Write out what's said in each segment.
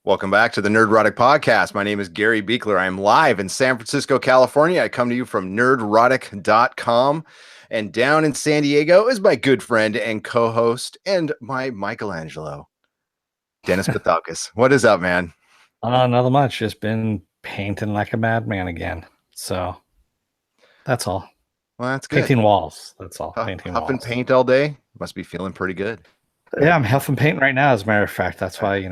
Welcome back to the Nerdrotic Podcast. My name is Gary Buechler. I am live in San Francisco, California. I come to you from nerdrotic.com. And down in San Diego is my good friend and co-host and my Michelangelo, Dennis Bithoulkas. What is up, man? Nothing much. Just been painting like a madman again. So that's all. Well, that's good. Painting walls. That's all. Painting Huffing walls. paint all day. Must be feeling pretty good. Yeah, I'm huffing paint right now, as a matter of fact. That's why,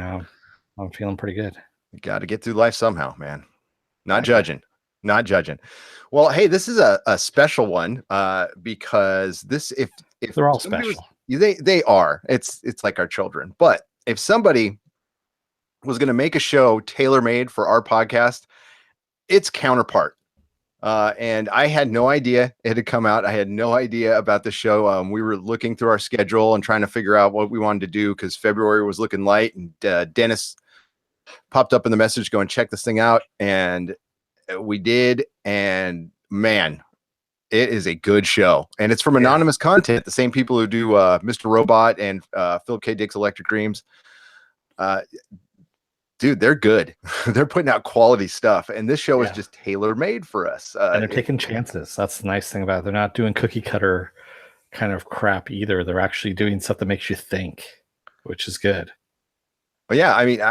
I'm feeling pretty good. You got to get through life somehow, man. Not Exactly. judging. Not judging. Well, hey, this is a special one because this if They're all special. They are. It's like our children. But if somebody was going to make a show tailor-made for our podcast, it's Counterpart. And I had no idea it had come out. I had no idea about the show. We were looking through our schedule and trying to figure out what we wanted to do because February was looking light. And Dennis popped up in the message going, check this thing out. And we did. And man, it is a good show. And it's from anonymous content. The same people who do Mr. Robot and Philip K. Dick's Electric Dreams. Dude, they're good. They're putting out quality stuff. And this show is just tailor-made for us. And they're taking chances. That's the nice thing about it. They're not doing cookie cutter kind of crap either. They're actually doing stuff that makes you think, which is good. Well, yeah, I mean,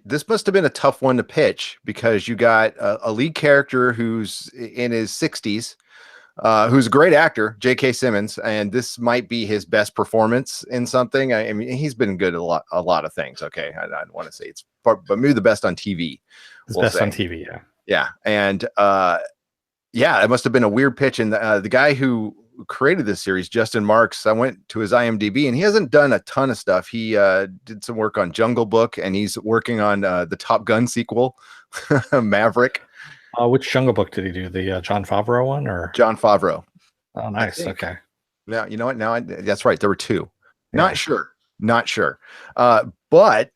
this must have been a tough one to pitch because you got a lead character who's in his 60s, who's a great actor, J.K. Simmons, and this might be his best performance in something. I mean, he's been good at a lot of things. Okay, I don't want to say it's, but maybe the best on TV. His best on TV, yeah, and it must have been a weird pitch. And the guy who created this series, Justin Marks, I went to his IMDb, and he hasn't done a ton of stuff. He did some work on Jungle Book, and he's working on the Top Gun sequel, Maverick. Which Jungle Book did he do? The Jon Favreau one, or Jon Favreau? Oh, nice. Okay. Now you know what? Now that's right. There were two. Yeah. Not sure. But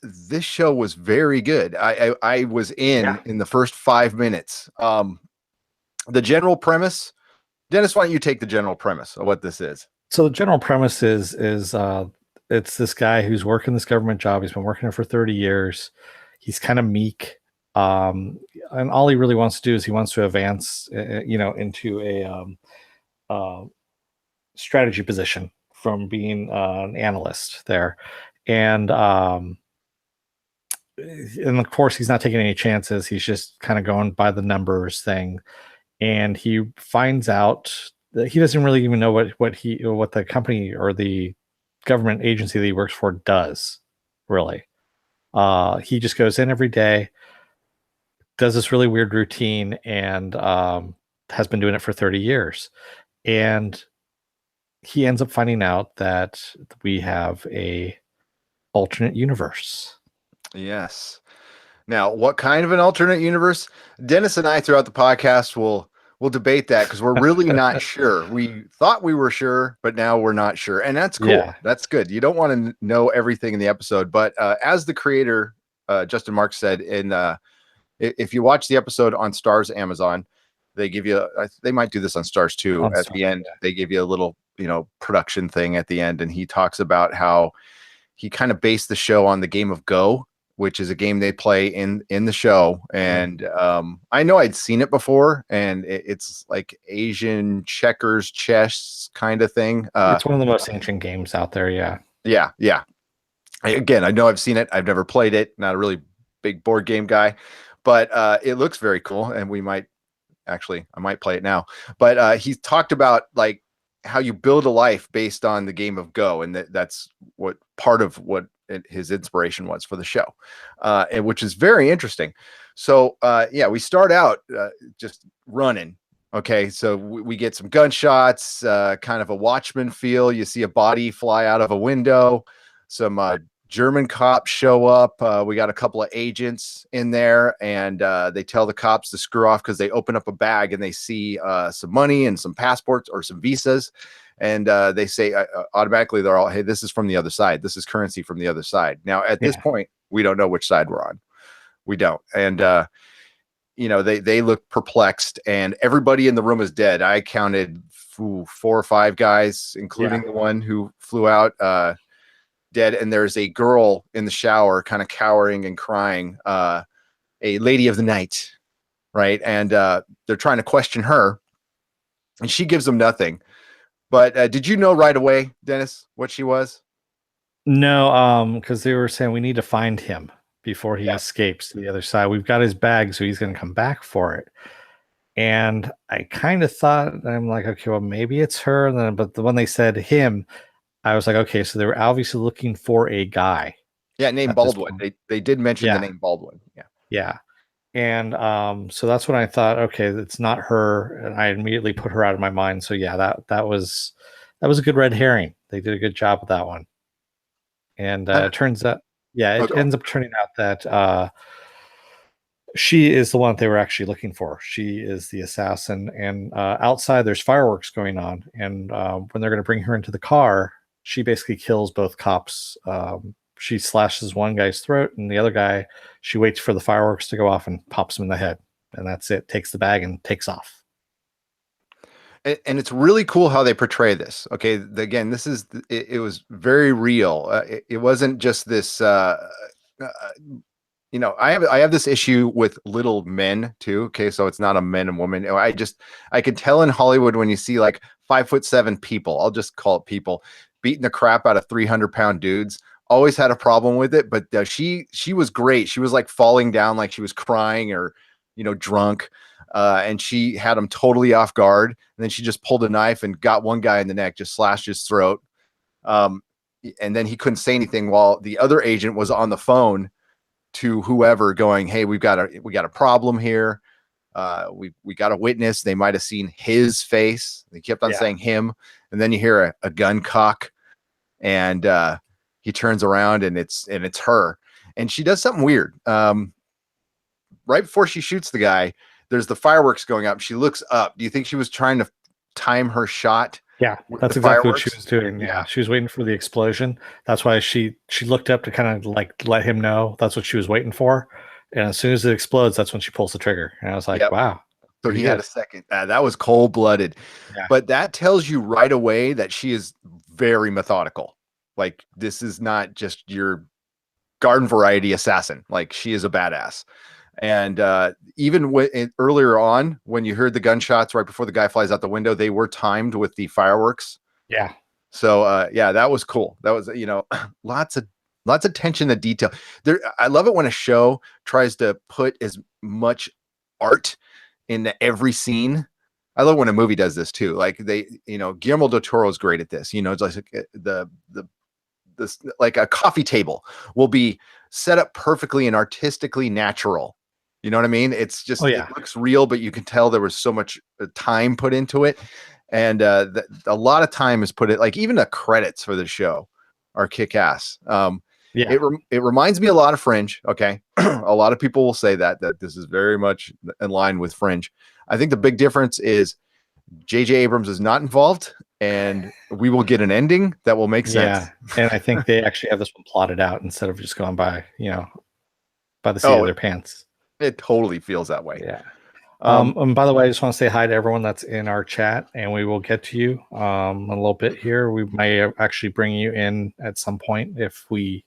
this show was very good. I was in the first 5 minutes. The general premise. Dennis, why don't you take the general premise of what this is? So the general premise is it's this guy who's working this government job. He's been working it for 30 years. He's kind of meek. And all he really wants to do is he wants to advance, into a strategy position from being an analyst there. And of course, he's not taking any chances. He's just kind of going by the numbers thing. And he finds out that he doesn't really even know what the company or the government agency that he works for does, really. He just goes in every day, does this really weird routine, and has been doing it for 30 years. And he ends up finding out that we have a alternate universe. Yes. Now, what kind of an alternate universe? Dennis and I throughout the podcast will debate that because we're really not sure. We thought we were sure, but now we're not sure. And that's cool. Yeah. That's good. You don't want to know everything in the episode. But as the creator, Justin Marks, said, if you watch the episode on Starz Amazon, they give you, they might do this on Starz too. At the end, they give you a little, production thing at the end. And he talks about how he kind of based the show on the game of Go, which is a game they play in the show. And I know I'd seen it before, and it's like Asian checkers, chess kind of thing. It's one of the most ancient games out there. Yeah. Again, I know I've seen it. I've never played it. Not a really big board game guy, but it looks very cool. And I might play it now. But he talked about like how you build a life based on the game of Go. And that's what part of what his inspiration was for the show, and which is very interesting. So we start out just running. Okay, so we get some gunshots, kind of a Watchmen feel. You see a body fly out of a window. Some German cops show up. We got a couple of agents in there, and they tell the cops to screw off because they open up a bag and they see some money and some passports or some visas. And they say automatically they're all, hey, this is from the other side. This is currency from the other side. Now, at this point, we don't know which side we're on. We don't. And, they look perplexed, and everybody in the room is dead. I counted 4 or 5 guys, including the one who flew out. dead, and there's a girl in the shower, kind of cowering and crying, a lady of the night, right? And they're trying to question her, and she gives them nothing. But did you know right away, Dennis, what she was? No, because they were saying we need to find him before he Yeah, escapes to the other side. We've got his bag, so he's going to come back for it. And I kind of thought, I'm like, okay, well, maybe it's her. And then, but when they said him, I was like, okay, so they were obviously looking for a guy yeah, named at this Baldwin. point. They did mention the Yeah, name Baldwin. Yeah. yeah. And so that's when I thought, okay, it's not her, and I immediately put her out of my mind. So yeah, that was a good red herring. They did a good job with that one. And it turns out, yeah, it Okay. ends up turning out that she is the one that they were actually looking for. She is the assassin. And outside, there's fireworks going on. And when they're going to bring her into the car, she basically kills both cops. She slashes one guy's throat, and the other guy, she waits for the fireworks to go off and pops him in the head. And that's it. Takes the bag and takes off. And it's really cool how they portray this. Okay, again, this is it was very real. It wasn't just this. Uh, I have this issue with little men too. Okay, so it's not a men and woman. I can tell in Hollywood when you see like 5'7" people. I'll just call it people beating the crap out of 300-pound dudes. Always had a problem with it, but she was great. She was like falling down, like she was crying or drunk. And she had him totally off guard. And then she just pulled a knife and got one guy in the neck, just slashed his throat. Um, and then he couldn't say anything while the other agent was on the phone to whoever going, "Hey, we got a problem here. We got a witness. They might have seen his face." They kept on Yeah. saying him. And then you hear a gun cock, and he turns around and it's her. And she does something weird. Right before she shoots the guy, there's the fireworks going up. She looks up. Do you think she was trying to time her shot Yeah, with that's the exactly what she fireworks? was doing. Yeah. Yeah, she was waiting for the explosion. That's why she looked up to kind of like let him know that's what she was waiting for. And as soon as it explodes, that's when she pulls the trigger. And I was like, Yep. wow, So pretty he had a good. second. That was cold blooded. Yeah, But that tells you right away that she is very methodical. Like, this is not just your garden variety assassin. Like, she is a badass. And even earlier on, when you heard the gunshots right before the guy flies out the window, they were timed with the fireworks. yeah, So yeah, that was cool. That was lots of attention to detail. There, I love it when a show tries to put as much art in every scene. I love when a movie does this too. Like Guillermo del Toro is great at this. It's like the this like a coffee table will be set up perfectly and artistically natural. You know what I mean? It's oh just it yeah, looks real, but you can tell there was so much time put into it, and a lot of time is put it. Like even the credits for the show are kick ass. yeah, It reminds me a lot of Fringe. Okay, a lot of people will say that this is very much in line with Fringe. I think the big difference is J.J. Abrams is not involved, and we will get an ending that will make sense. yeah. And I think they actually have this one plotted out instead of just going by, by the seat of Oh, their pants. it totally feels that way. Yeah. Um, And by the way, I just want to say hi to everyone that's in our chat, and we will get to you in a little bit here. We may actually bring you in at some point if we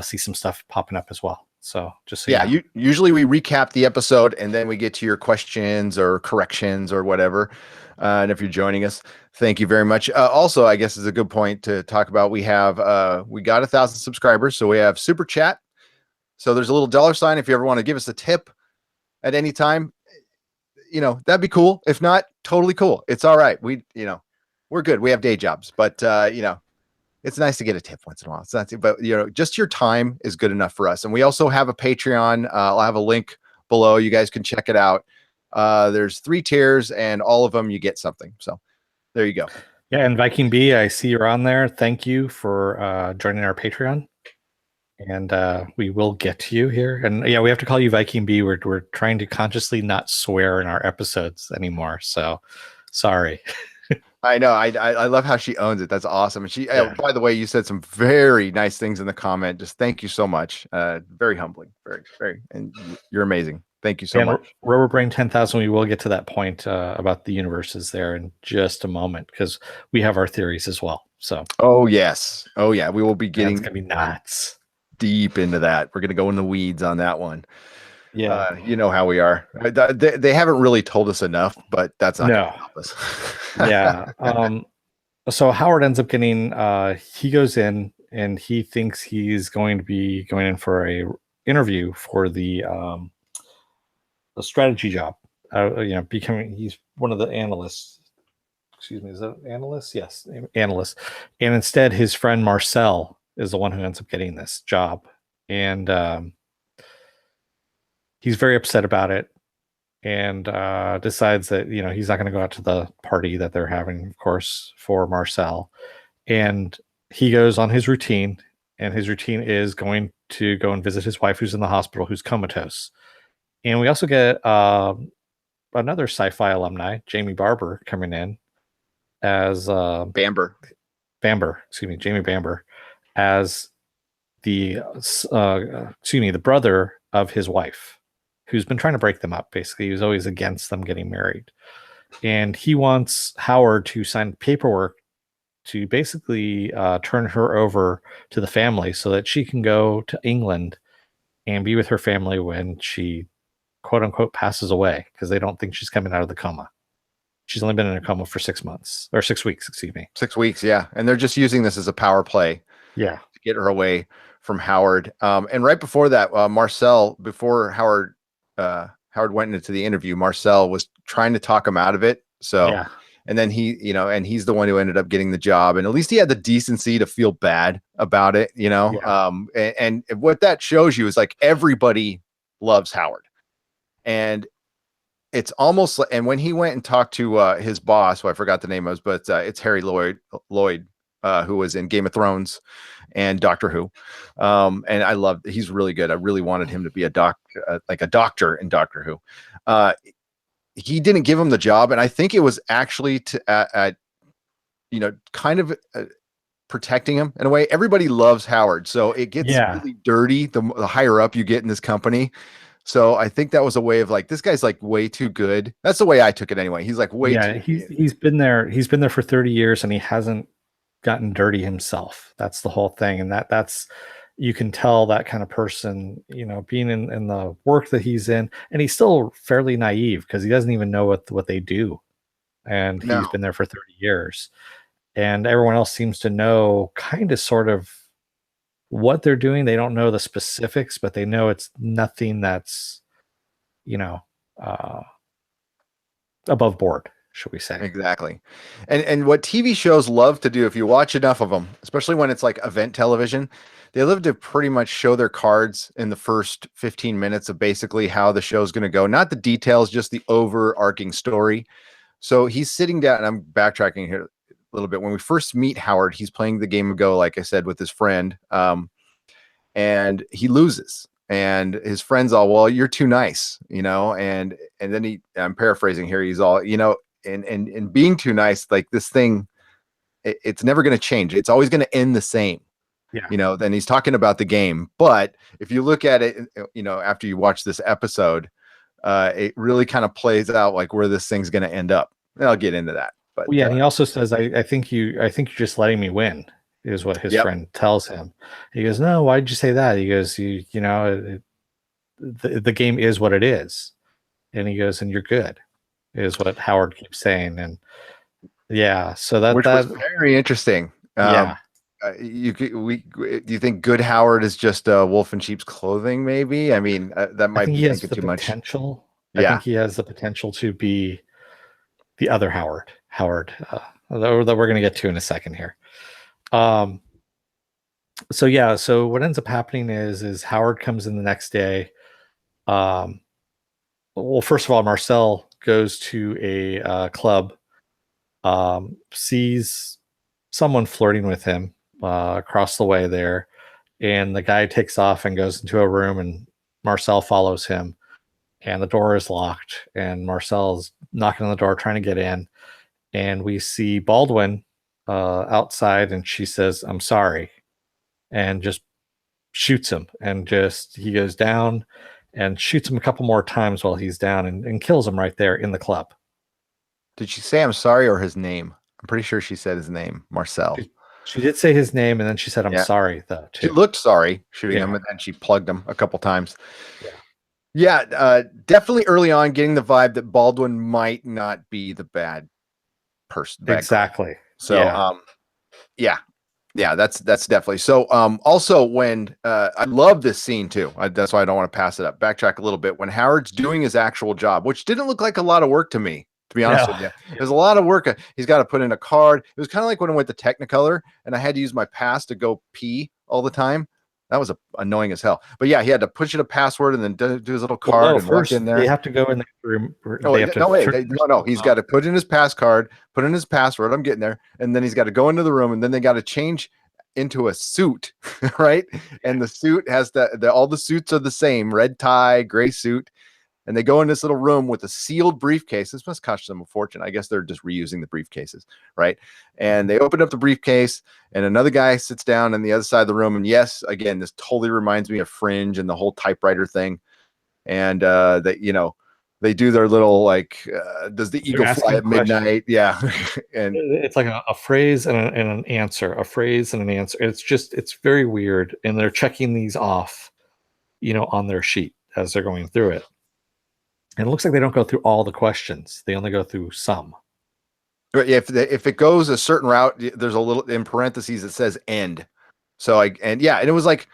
see some stuff popping up as well. So just so you yeah, know. usually we recap the episode and then we get to your questions or corrections or whatever. And if you're joining us, thank you very much. Also, I guess is a good point to talk about. We got 1,000 subscribers, so we have super chat. So there's a little $ if you ever want to give us a tip at any time. That'd be cool. If not, totally cool. It's all right. We're good. We have day jobs, but it's nice to get a tip once in a while. It's not, but just your time is good enough for us. And we also have a Patreon. I'll have a link below. You guys can check it out. There's 3 tiers, and all of them you get something. So there you go. Yeah, and Viking B, I see you're on there. Thank you for joining our Patreon. And we will get to you here. And yeah, we have to call you Viking B. We're trying to consciously not swear in our episodes anymore. So sorry. I know. I love how she owns it. That's awesome. And Yeah. by the way, you said some very nice things in the comment. Just thank you so much. Very humbling. Very, very, and you're amazing. Thank you so And much. Rubber Brain 10,000, we will get to that point about the universes there in just a moment because we have our theories as well. So Oh yes. Oh yeah. We will be that's getting gonna be nuts. deep into that. We're gonna go in the weeds on that one. Yeah. You know how we are. They haven't really told us enough, but that's not going No. to help us. Yeah. So Howard ends up getting he goes in and he thinks he's going to be going in for a interview for the strategy job. Becoming he's one of the analysts. Excuse me, is that analyst? Yes, analyst. And instead, his friend Marcel is the one who ends up getting this job, and he's very upset about it, and decides that he's not going to go out to the party that they're having, of course, for Marcel, and he goes on his routine, and his routine is going to go and visit his wife, who's in the hospital, who's comatose, and we also get another sci-fi alumni, Jamie Barber, coming in as Bamber. Bamber, excuse me, Jamie Bamber, as the the brother of his wife, who's been trying to break them up. Basically, he was always against them getting married, and he wants Howard to sign paperwork to basically turn her over to the family so that she can go to England and be with her family when she quote unquote passes away, because they don't think she's coming out of the coma. She's only been in a coma for 6 months or 6 weeks, excuse me. 6 weeks, yeah. And they're just using this as a power play Yeah. to get her away from Howard. And right before that, Marcel, before Howard went into the interview, Marcel was trying to talk him out of it. So, Yeah. and then and he's the one who ended up getting the job. And at least he had the decency to feel bad about it, Yeah. And what that shows you is like everybody loves Howard. And it's almost like, and when he went and talked to his boss, who I forgot the name of, but it's Harry Lloyd, who was in Game of Thrones and Doctor Who. And I love, he's really good. I really wanted him to be like a doctor in Doctor Who. He didn't give him the job. And I think it was actually kind of protecting him in a way. Everybody loves Howard. So it gets Yeah. really dirty the higher up you get in this company. So I think that was a way of like, this guy's like way too good. That's the way I took it anyway. He's like way Yeah, too he's been there. He's been there for 30 years and he hasn't gotten dirty himself. That's the whole thing. And that's you can tell that kind of person, being in the work that he's in, and he's still fairly naive because he doesn't even know what they do. And he's no, been there for 30 years. And everyone else seems to know kind of sort of what they're doing. They don't know the specifics, but they know it's nothing that's, you know, uh above board, should we say. exactly. And what TV shows love to do, if you watch enough of them, especially when it's like event television, they love to pretty much show their cards in the first 15 minutes of basically how the show's going to go. Not the details, just the overarching story. So he's sitting down, and I'm backtracking here a little bit. When we first meet Howard, he's playing the game of Go, like I said, with his friend, and he loses. And his friend's all, well, you're too nice, and then I'm paraphrasing here, he's all, and being too nice, like this thing, it's never going to change. It's always going to end the same. Yeah. Then he's talking about the game. But if you look at it, after you watch this episode, it really kind of plays out like where this thing's going to end up. And I'll get into that. But Well, yeah, and he also says, I think you're just letting me win," is what his yep, friend tells him. He goes, "No, why'd you say that?" He goes, the game is what it is," and he goes, "And you're good," is what Howard keeps saying, and yeah, so which was very interesting. yeah, Do you think good Howard is just wolf in sheep's clothing? Maybe. I mean, that I might think be he has thinking the too much. potential. I Yeah. think he has the potential to be the other Howard, that we're going to get to in a second here. Um, so yeah, so what ends up happening is Howard comes in the next day. Um, well, first of all, Marcel goes to a club, sees someone flirting with him across the way there, and the guy takes off and goes into a room, and Marcel follows him, and the door is locked, and Marcel's knocking on the door trying to get in, and we see Baldwin outside, and she says, "I'm sorry," and just shoots him, and just he goes down and shoots him a couple more times while he's down, and kills him right there in the club. Did she say I'm sorry or his name? I'm pretty sure she said his name, Marcel. She did say his name, and then she said, "I'm Yeah, sorry," though, she too. looked sorry shooting him, Yeah. and then she plugged him a couple times. Yeah. Yeah, definitely early on getting the vibe that Baldwin might not be the bad guy. Exactly. So, Yeah. yeah, yeah, that's definitely so. Also when I love this scene too. That's why I don't want to pass it up. Backtrack a little bit when Howard's doing his actual job, which didn't look like a lot of work to me, to be honest with Yeah. you. There's a lot of work. He's got to put in a card. It was kind of like when I went to Technicolor and I had to use my pass to go pee all the time. That was annoying as hell. But yeah, he had to push in a password and then do his little Well, card no, and walk first in they there. have to go in there. Oh They have to no! Wait, turn their no, no. stuff He's got off. to put in his pass card, put in his password. I'm getting there, and then he's got to go into the room, and then they got to change into a suit, right? And the suit has all the suits are the same: red tie, gray suit, and they go in this little room with a sealed briefcase. This must cost them a fortune. I guess they're just reusing the briefcases, right? And they open up the briefcase, and another guy sits down on the other side of the room. And yes, again, this totally reminds me of Fringe and the whole typewriter thing. And that they do their little like, does the They're eagle fly asking at questions. midnight? Yeah, and It's like a phrase and an answer, a phrase and an answer. It's very weird, and they're checking these off, on their sheet as they're going through it. And it looks like they don't go through all the questions; they only go through some. if it goes a certain route, there's a little in parentheses that says end. So and it was like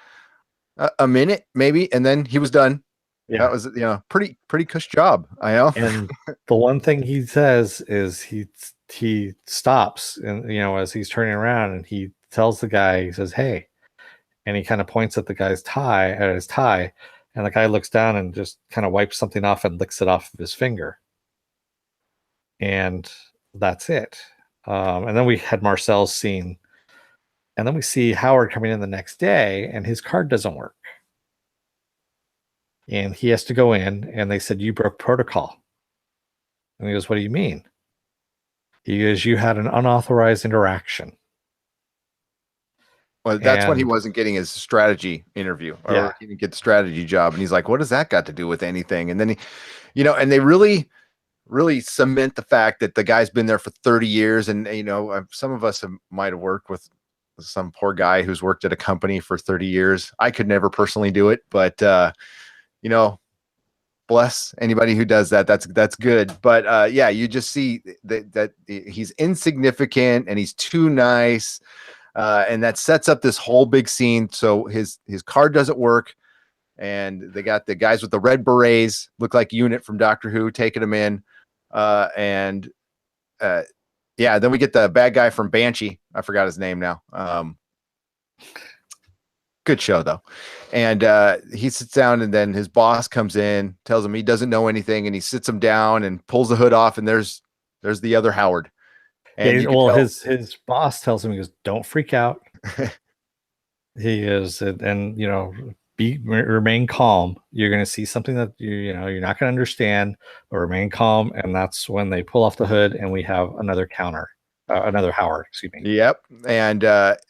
a minute maybe, and then he was done. That Yeah. was pretty cush job. I know. And the one thing he says is he stops, and as he's turning around, and he tells the guy, he says, "Hey," and he kind of points at his tie, and the guy looks down and just kind of wipes something off and licks it off of his finger, and that's it. And then we had Marcel's scene, and then we see Howard coming in the next day, and his card doesn't work, and he has to go in, and they said, "You broke protocol," and he goes, "What do you mean?" He goes, "You had an unauthorized interaction." Well, that's when he And wasn't getting his strategy interview, yeah, or he didn't get the strategy job, and he's like, "What does that got to do with anything?" And then and they really cement the fact that the guy's been there for 30 years. And, some of us might have worked with some poor guy who's worked at a company for 30 years. I could never personally do it, but, you know, bless anybody who does that. That's good. But, yeah, you just see that he's insignificant and he's too nice. And that sets up this whole big scene. So his card doesn't work. And they got the guys with the red berets, look like Unit from Doctor Who, taking him in. And yeah, then we get the bad guy from Banshee. I forgot his name now. Good show though. And he sits down, and then his boss comes in, tells him he doesn't know anything, and he sits him down and pulls the hood off, and there's the other Howard. And yeah. you can Well, tell. his boss tells him, he goes, "Don't freak out." He is, and remain calm. You're going to see something that you're not going to understand, but remain calm. And that's when they pull off the hood, and we have another Howard. Excuse me. Yep. And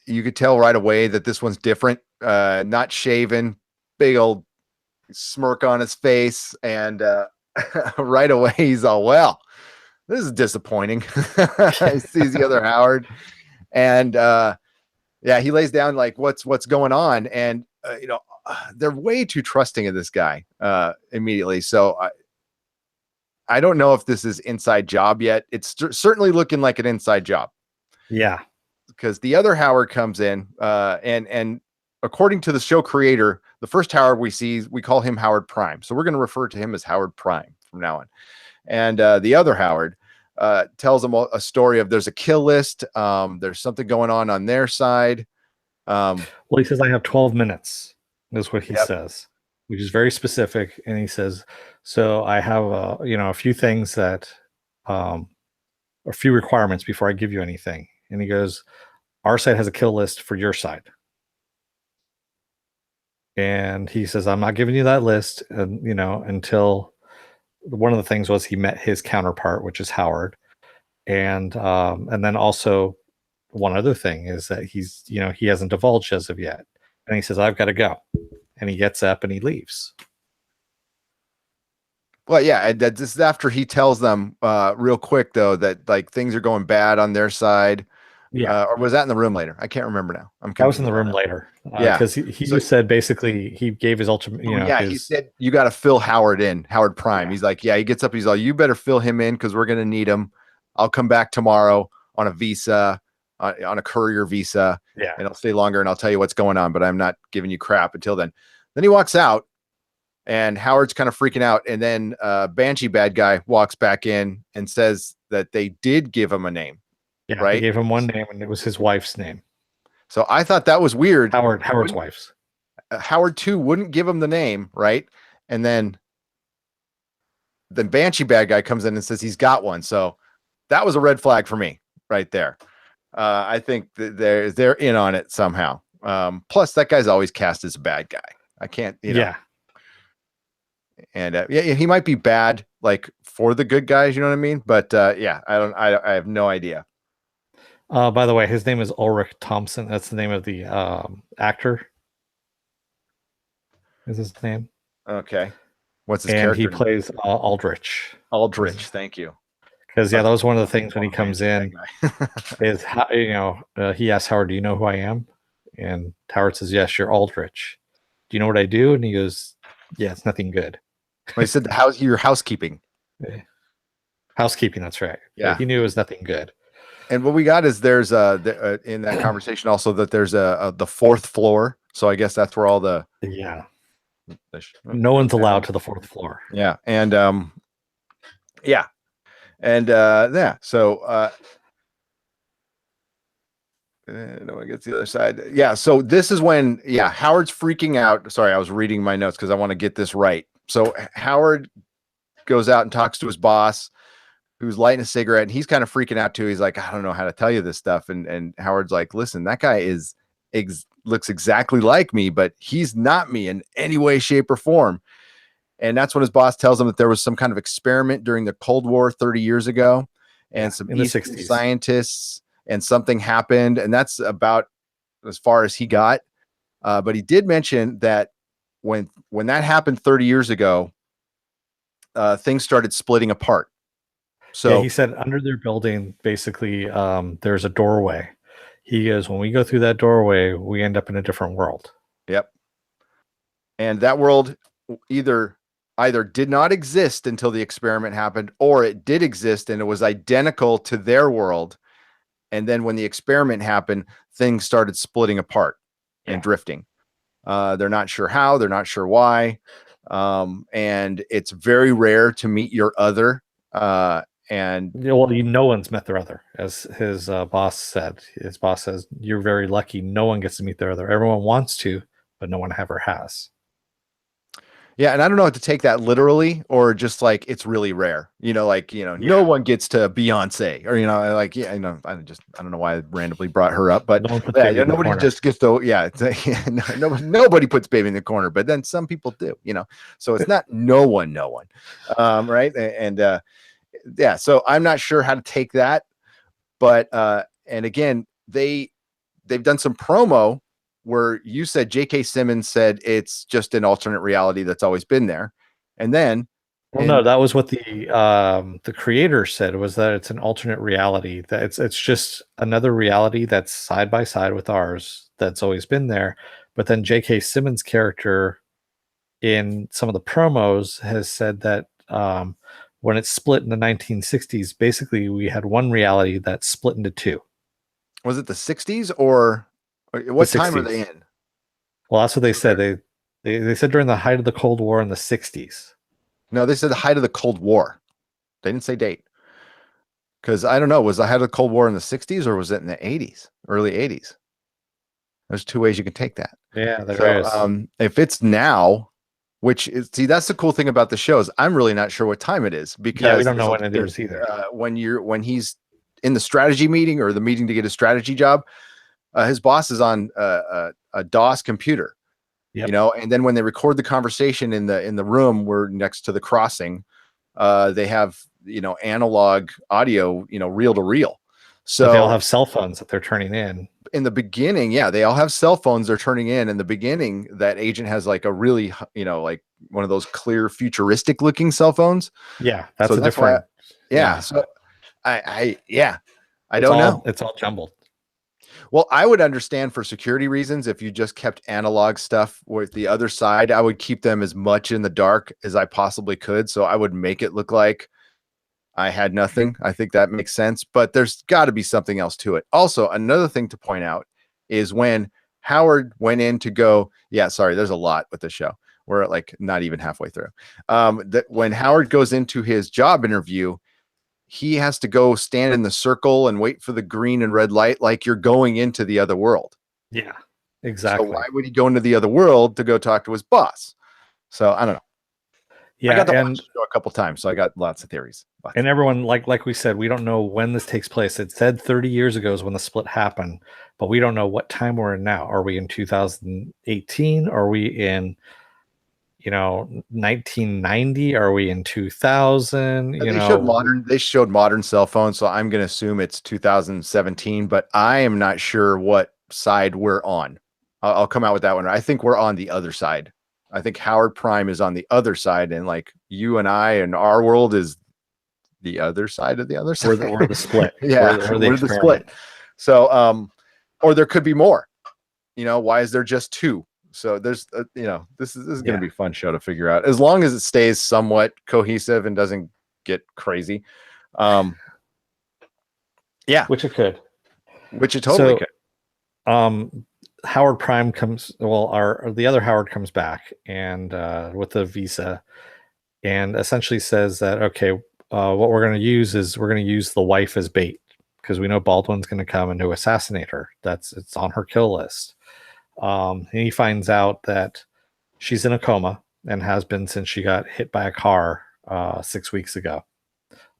you could tell right away that this one's different. Not shaven, big old smirk on his face, and right away he's all, well, this is disappointing. He sees the other Howard, and yeah, he lays down like, what's going on, and they're way too trusting of this guy immediately. So I don't know if this is inside job yet. It's certainly looking like an inside job, Yeah. because the other Howard comes in, and according to the show creator, the first Howard we see, we call him Howard Prime. So we're going to refer to him as Howard Prime from now on. And the other Howard tells them a story of, there's a kill list. There's something going on their side. Well, he says, "I have 12 minutes." Is what he Yep. says, which is very specific. And he says, "So I have a few things that, um, a few requirements before I give you anything." And he goes, "Our side has a kill list for your side." And he says, "I'm not giving you that list, and until one of the things was he met his counterpart, which is Howard, and then also one other thing is that he hasn't divulged as of yet." And he says, "I've got to go," and he gets up and he leaves. Well, yeah, and this is after he tells them real quick though that like things are going bad on their side. Yeah, Or was that in the room later? I can't remember now. I'm that was in confused the on room that. later Yeah. because he So just said basically he gave his ultimate, oh, yeah, he his said you got to fill Howard in, Howard Prime. yeah He's like, yeah, he gets up, he's like, you better fill him in because we're gonna need him. I'll come back tomorrow on a visa, on a courier visa, yeah and I'll stay longer and I'll tell you what's going on, but I'm not giving you crap until then. Then he walks out and Howard's kind of freaking out. And then Banshee bad guy walks back in and says that they did give him a name, yeah. They right? gave him one name and it was his wife's name, So I thought that was weird. Howard's wife's. Howard too wouldn't give him the name, right? And then Banshee bad guy comes in and says he's got one. So that was a red flag for me right there. I think that they're in on it somehow. Plus, that guy's always cast as a bad guy. I can't, Yeah. And yeah, he might be bad like for the good guys, you know what I mean? But yeah, I have no idea. By the way, his name is Ulrich Thompson. That's the name of the actor. Is his name? Okay, what's his And he character name? plays Aldrich. Aldrich. Thank you. Because yeah, Thought that was one of the that things when he was comes Banshee in bad guy. is how he asks Howard, "Do you know who I am?" And Howard says, "Yes, you're Aldrich. Do you know what I do?" And he goes, "Yeah, it's nothing good." Well, he said the house, your housekeeping. Housekeeping. That's right. Yeah. He knew it was nothing good. And what we got is there's in that conversation also that there's the fourth floor. So I guess that's where all the Yeah. oh, No one's goes down. allowed to the fourth floor. Yeah. And yeah. And yeah. So no one gets the other side. Yeah. So this is when, yeah, Howard's freaking out. Sorry, I was reading my notes because I want to get this right. So Howard goes out and talks to his boss, who's lighting a cigarette, and he's kind of freaking out too. He's like, I don't know how to tell you this stuff. And Howard's like, listen, that guy looks exactly like me, but he's not me in any way, shape, or form. And that's when his boss tells him that there was some kind of experiment during the Cold War 30 years ago, and some in the Eastern 60s. scientists, and something happened, and that's about as far as he got. But he did mention that when that happened 30 years ago, things started splitting apart. So yeah, he said under their building, basically, there's a doorway. He goes, when we go through that doorway, we end up in a different world. yep. And that world either did not exist until the experiment happened, or it did exist and it was identical to their world. And then when the experiment happened, things started splitting apart and drifting. They're not sure how, they're not sure why. And it's very rare to meet your other. And well, no one's met their other, as his boss said. His boss says, "You're very lucky. No one gets to meet their other. Everyone wants to, but no one ever has." yeah, and I don't know if to take that literally or just like it's really rare. No one gets to Beyonce or like I don't know why I randomly brought her up, but no one puts baby in the nobody corner. just gets to nobody puts baby in the corner, but then some people do. So it's not no one, right? And yeah, so I'm not sure how to take that, but and again they've done some promo where you said J.K. Simmons said it's just an alternate reality that's always been there. And then well, no, that was what the creator said, was that it's an alternate reality, that it's just another reality that's side by side with ours that's always been there. But then J.K. Simmons' character in some of the promos has said that when it split in the 1960s, basically we had one reality that split into two. Was it the 60s or what time are they in? Well, that's what they said. They said during the height of the Cold War in the 60s. No, they said the height of the Cold War. They didn't say date. Because I don't know, was the height of the Cold War in the 60s or was it in the 80s, early 80s? There's two ways you can take that. Yeah, there is. If it's now, which is, see, that's the cool thing about the shows. I'm really not sure what time it is because we don't know when it is either. When he's in the strategy meeting or the meeting to get a strategy job, his boss is on a DOS computer, and then when they record the conversation in the room, we're next to the crossing. They have analog audio, reel to reel. So but they all have cell phones that they're turning in the beginning. Yeah, they all have cell phones they're turning in the beginning. That agent has like a really, like one of those clear futuristic looking cell phones. Yeah, that's different. So I don't know. It's all jumbled. Well, I would understand for security reasons if you just kept analog stuff with the other side. I would keep them as much in the dark as I possibly could. So I would make it look like I had nothing. I think that makes sense, but there's got to be something else to it. Also, another thing to point out is when Howard went in to go, yeah, sorry, there's a lot with the show. We're like not even halfway through. That when Howard goes into his job interview, he has to go stand in the circle and wait for the green and red light like you're going into the other world. Yeah, So exactly. why would he go into the other world to go talk to his boss? So I don't know. I Yeah, got to watch and the show a couple times, so I got lots of theories. and everyone, like we said, we don't know when this takes place. It said 30 years ago is when the split happened, but we don't know what time we're in now. Are we in 2018? Are we in 1990? Are we in 2000? They showed modern cell phones, so I'm going to assume it's 2017, but I am not sure what side we're on. I'll come out with that one. I think we're on the other side. I think Howard Prime is on the other side, and like you and I and our world is the other side of the other side. We're the split. Yeah, we're the split. So, or there could be more. Why is there just two? So there's, this is going to be a fun show to figure out, as long as it stays somewhat cohesive and doesn't get crazy. Yeah, Which it could. Which it totally could. Howard Prime comes. Well, the other Howard comes back and with the visa, and essentially says that okay, what we're going to use is we're going to use the wife as bait because we know Baldwin's going to come and to assassinate her. It's on her kill list. And he finds out that she's in a coma and has been since she got hit by a car 6 weeks ago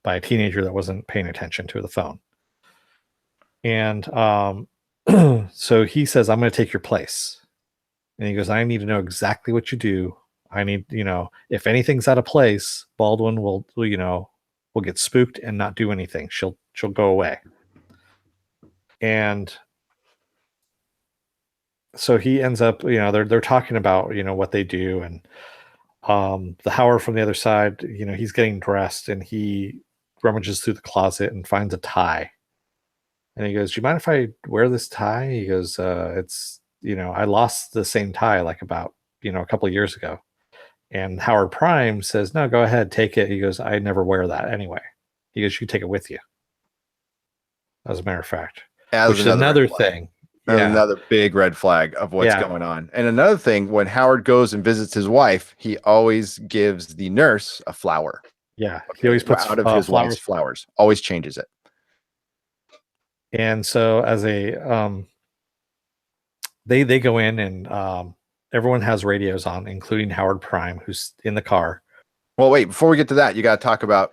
by a teenager that wasn't paying attention to the phone. And so he says, I'm going to take your place. And he goes, I need to know exactly what you do. I need, if anything's out of place, Baldwin will get spooked and not do anything. She'll go away. And so he ends up, they're talking about, what they do. And the Howard from the other side, he's getting dressed and he rummages through the closet and finds a tie. And he goes, do you mind if I wear this tie? He goes, it's, I lost the same tie like about, a couple of years ago. And Howard Prime says, no, go ahead, take it. He goes, I never wear that anyway. He goes, you can take it with you. As a matter of fact. Which is another thing. Another big red flag of what's going on. And another thing, when Howard goes and visits his wife, he always gives the nurse a flower. Yeah. He always puts out of his wife's flowers. Always changes it. And so as a they go in and everyone has radios on, including Howard Prime, who's in the car. Well, wait, before we get to that, you got to talk about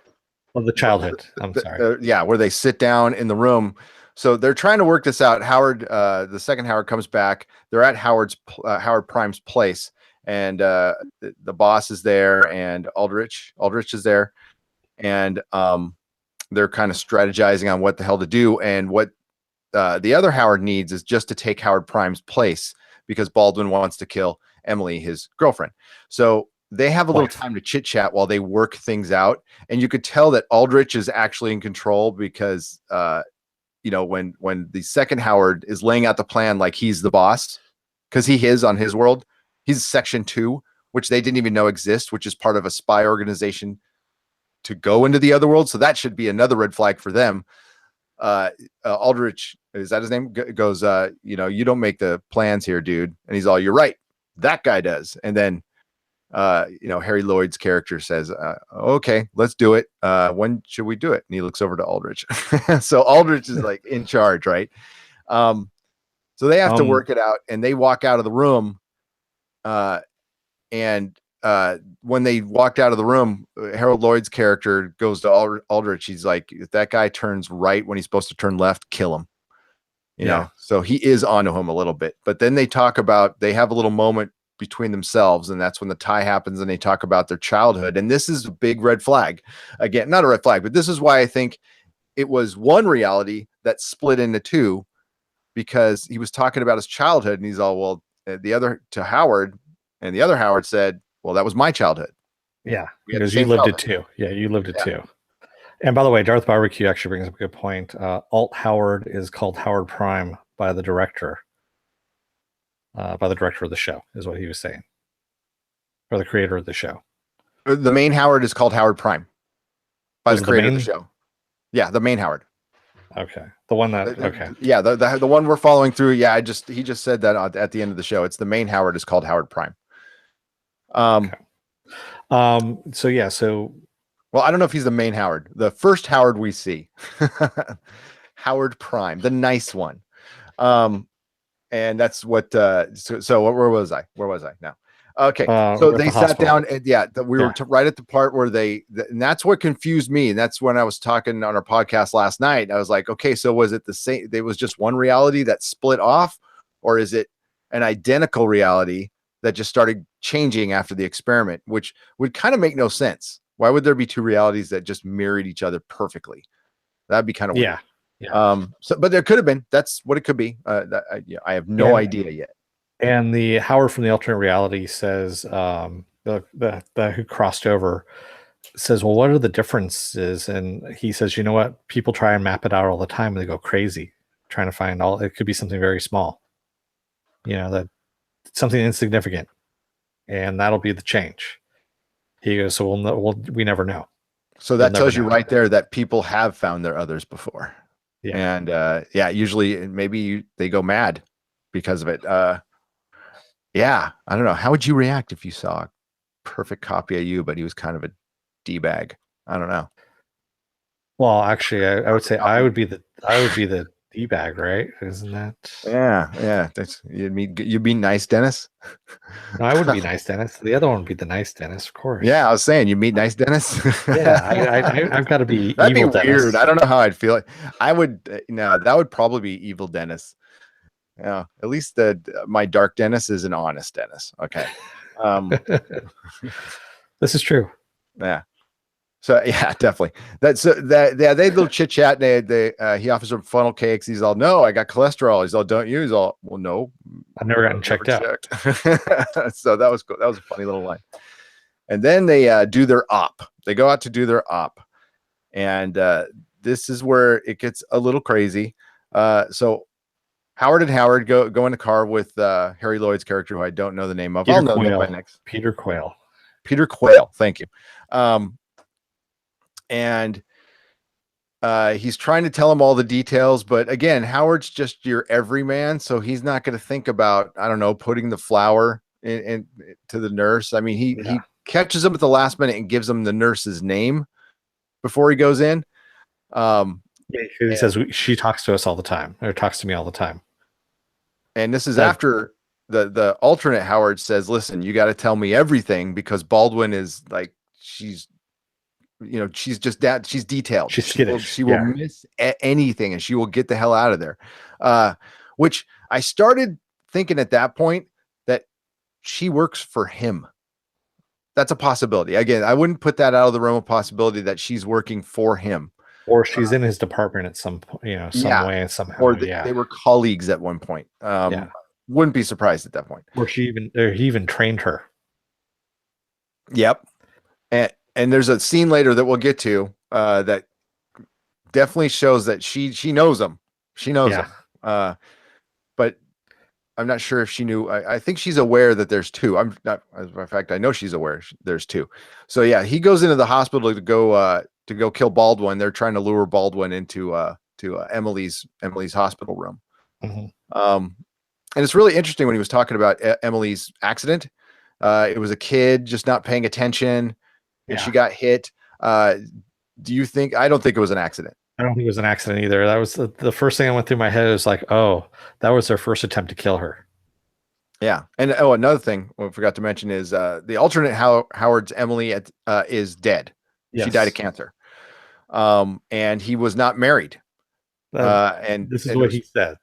the childhood. I'm sorry. Where they sit down in the room. So they're trying to work this out. Howard, the second Howard comes back. They're at Howard Prime's place, and the boss is there, and Aldrich is there, and they're kind of strategizing on what the hell to do. And what the other Howard needs is just to take Howard Prime's place because Baldwin wants to kill Emily, his girlfriend. So they have a little time to chit chat while they work things out. And you could tell that Aldrich is actually in control because, when the second Howard is laying out the plan, like he's the boss, because he is on his world, he's Section 2, which they didn't even know exists, which is part of a spy organization to go into the other world. So that should be another red flag for them. Aldrich, is that his name? Goes, you don't make the plans here, dude. And he's all, you're right. That guy does. And then, Harry Lloyd's character says, okay, let's do it. When should we do it? And he looks over to Aldrich. So Aldrich is like in charge, right? So they have to work it out, and they walk out of the room. And when they walked out of the room, Harold Lloyd's character goes to Aldrich. He's like, if that guy turns right when he's supposed to turn left, kill him. You know, so he is onto him a little bit. But then they have a little moment between themselves, and that's when the tie happens, and they talk about their childhood. And this is a big red flag. Again, not a red flag, but this is why I think it was one reality that split into two, because he was talking about his childhood, and he's all, well, the other to Howard, and the other Howard said, well, that was my childhood. Yeah, because you lived it too. Yeah, you lived it too. And by the way, Darth Barbecue actually brings up a good point. Alt Howard is called Howard Prime by the director of the show, is what he was saying, or the creator of the show. The main Howard is called Howard Prime by Was the it the creator of main? the show. Yeah, the main Howard. Okay, the one that okay. Yeah, the one we're following through. Yeah, he just said that at the end of the show. It's the main Howard is called Howard Prime. Okay. So yeah, so well, I don't know if he's the main Howard. The first Howard we see, Howard Prime, the nice one. And that's what. So where was I? Where was I now? Okay, so they sat down, and we were right at the part where and that's what confused me. And that's when I was talking on our podcast last night. I was like, okay, so was it the same? There was just one reality that split off, or is it an identical reality that just started changing after the experiment, which would kind of make no sense. Why would there be two realities that just mirrored each other perfectly? That'd be kind of weird. Yeah. But there could have been. That's what it could be. I have no idea yet. And the Howard from the alternate reality says, the who crossed over says, well, what are the differences? And he says, you know what? People try and map it out all the time, and they go crazy trying to find it could be something very small, that something insignificant, and that'll be the change. He goes, so we never know. So that tells you right there that people have found their others before. Yeah. And usually maybe they go mad because of it. Yeah, I don't know. How would you react if you saw a perfect copy of you, but he was kind of a D-bag? I don't know. Well, actually, I would say I would be the D-bag, right? Isn't that? Yeah. You'd be nice, Dennis. No, I wouldn't be nice, Dennis. The other one would be the nice Dennis, of course. Yeah, I was saying you meet nice Dennis. Yeah, I've got to be. That'd evil be weird. Dennis. I don't know how I'd feel. I would. No, that would probably be evil Dennis. Yeah, at least my dark Dennis is an honest Dennis. Okay. This is true. Yeah. So yeah, definitely. They had a little chit chat. He offers him funnel cakes. He's all, no, I got cholesterol. He's all, don't you? He's all, well, no, I've never gotten checked out. So that was cool. That was a funny little line. And then they do their op. They go out to do their op, and this is where it gets a little crazy. So Howard and Howard go in the car with Harry Lloyd's character, who I don't know the name of. I'll know him by next. Peter Quayle. Peter Quayle. Thank you. And he's trying to tell him all the details, but again, Howard's just your everyman, so he's not going to think about, I don't know, putting the flower in to the nurse. I mean, he catches him at the last minute and gives him the nurse's name before he goes in. He says she talks to us all the time, or talks to me all the time. And this is after the alternate Howard says, listen, you got to tell me everything, because Baldwin is like, she's just that, she's detailed. She's skittish. She will miss anything, and she will get the hell out of there. Which I started thinking at that point that she works for him. That's a possibility. Again, I wouldn't put that out of the realm of possibility that she's working for him. Or she's in his department at some point, some way, somehow. Or they were colleagues at one point. Wouldn't be surprised at that point. Or he even trained her. Yep. And there's a scene later that we'll get to that definitely shows that she knows him. She knows him. But I'm not sure if she knew. I think she's aware that there's two. I'm not. As a matter of fact, I know she's aware there's two. So yeah, he goes into the hospital to go kill Baldwin. They're trying to lure Baldwin into Emily's hospital room. Mm-hmm. And it's really interesting when he was talking about Emily's accident. It was a kid just not paying attention, and she got hit. Do you think? I don't think it was an accident. I don't think it was an accident either. That was the first thing that went through my head. Was like, oh, that was their first attempt to kill her. Yeah. And another thing I forgot to mention is the alternate Howard's Emily is dead. Yes. She died of cancer. And he was not married. And this is what he said.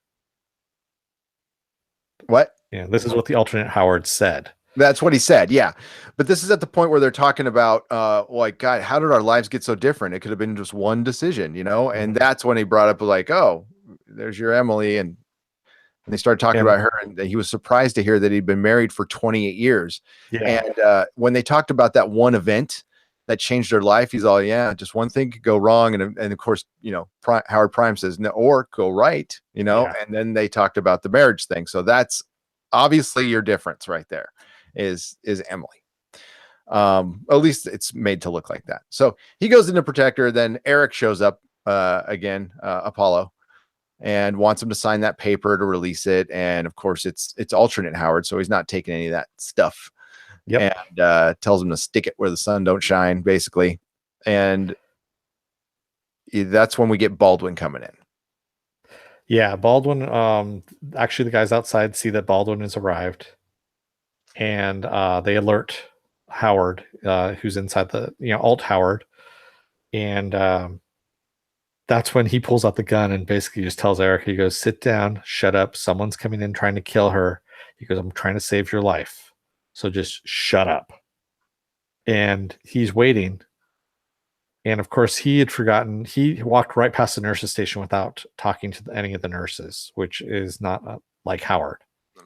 What? Yeah, this is what the alternate Howard said. That's what he said. Yeah. But this is at the point where they're talking about, like, God, how did our lives get so different? It could have been just one decision, And that's when he brought up, like, oh, there's your Emily. And they started talking about her, and he was surprised to hear that he'd been married for 28 years. Yeah. And when they talked about that one event, that changed their life. He's all, yeah, just one thing could go wrong. And of course, Howard Prime says, no, or go right, Yeah. and then they talked about the marriage thing. So that's obviously your difference right there is Emily. At least it's made to look like that. So he goes into protector. Then Eric shows up again, Apollo, and wants him to sign that paper to release it. And of course, it's alternate Howard, so he's not taking any of that stuff. Yep. And tells him to stick it where the sun don't shine, basically. And that's when we get Baldwin coming in. Yeah, Baldwin. Actually, the guys outside see that Baldwin has arrived, and they alert Howard, who's inside the Alt Howard, and that's when he pulls out the gun and basically just tells Eric, he goes, "Sit down, shut up. Someone's coming in trying to kill her." He goes, "I'm trying to save your life, so just shut up." And he's waiting. And of course, he had forgotten. He walked right past the nurse's station without talking to any of the nurses, which is not like Howard.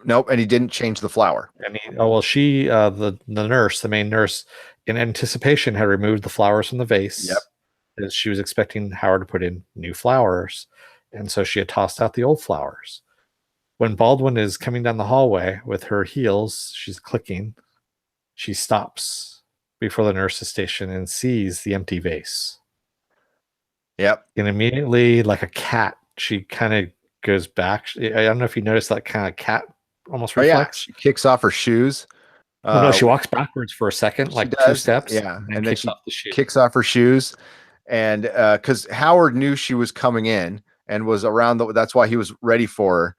Nope, and he didn't change the flower. And she, the nurse, the main nurse, in anticipation, had removed the flowers from the vase. Yep. As she was expecting Howard to put in new flowers, and so she had tossed out the old flowers. When Baldwin is coming down the hallway with her heels, she's clicking. She stops before the nurse's station and sees the empty vase. Yep. And immediately, like a cat, she kind of goes back. I don't know if you noticed that kind of cat almost reflex. Yeah. She kicks off her shoes. No, she walks backwards for a second, like 2 steps. Yeah. And then she kicks kicks off her shoes. And because Howard knew she was coming in and was around, that's why he was ready for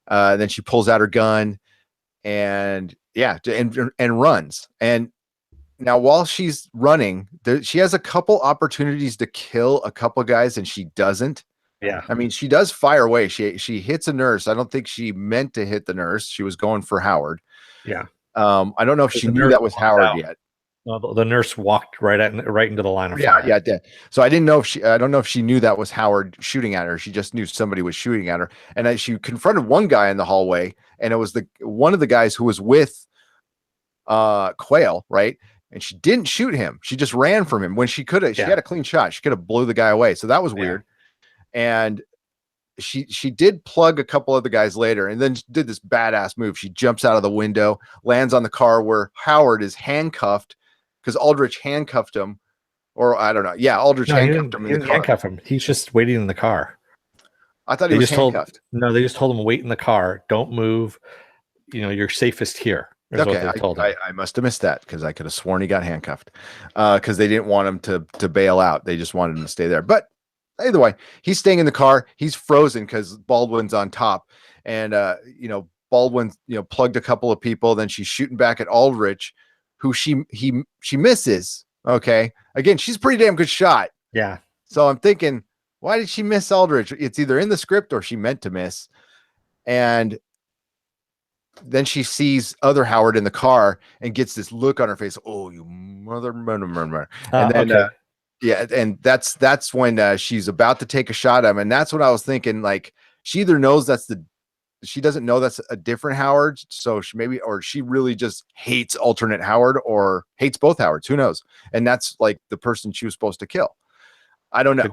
her. Then she pulls out her gun and runs. And now, while she's running, she has a couple opportunities to kill a couple guys, and she doesn't. Yeah. I mean, she does fire away. She hits a nurse. I don't think she meant to hit the nurse. She was going for Howard. Yeah. I don't know if she knew that was Howard yet. Well, the nurse walked right into the line of fire. Yeah, did. So I don't know if she knew that was Howard shooting at her. She just knew somebody was shooting at her. And she confronted one guy in the hallway, and it was one of the guys who was with Quayle, right? And she didn't shoot him. She just ran from him when she could have. She had a clean shot. She could have blew the guy away. So that was weird. And she did plug a couple other guys later, and then did this badass move. She jumps out of the window, lands on the car where Howard is handcuffed because Aldrich handcuffed him, or I don't know. Yeah, Aldrich handcuffed him. He didn't handcuff him. He's just waiting in the car. I thought he was handcuffed. They just told him wait in the car. Don't move. You're safest here. Okay, I must have missed that because I could have sworn he got handcuffed because they didn't want him to bail out. They just wanted him to stay there. But either way, he's staying in the car. He's frozen because Baldwin's on top, and Baldwin plugged a couple of people. Then she's shooting back at Aldrich, who she misses. Okay, again, she's a pretty damn good shot. Yeah. So I'm thinking, why did she miss Aldrich? It's either in the script or she meant to miss, and then she sees other Howard in the car and gets this look on her face. Oh, you mother. And then, and that's when she's about to take a shot at him. And that's what I was thinking. Like, she either knows she doesn't know that's a different Howard. So she really just hates alternate Howard or hates both Howards. Who knows? And that's like the person she was supposed to kill. I don't know.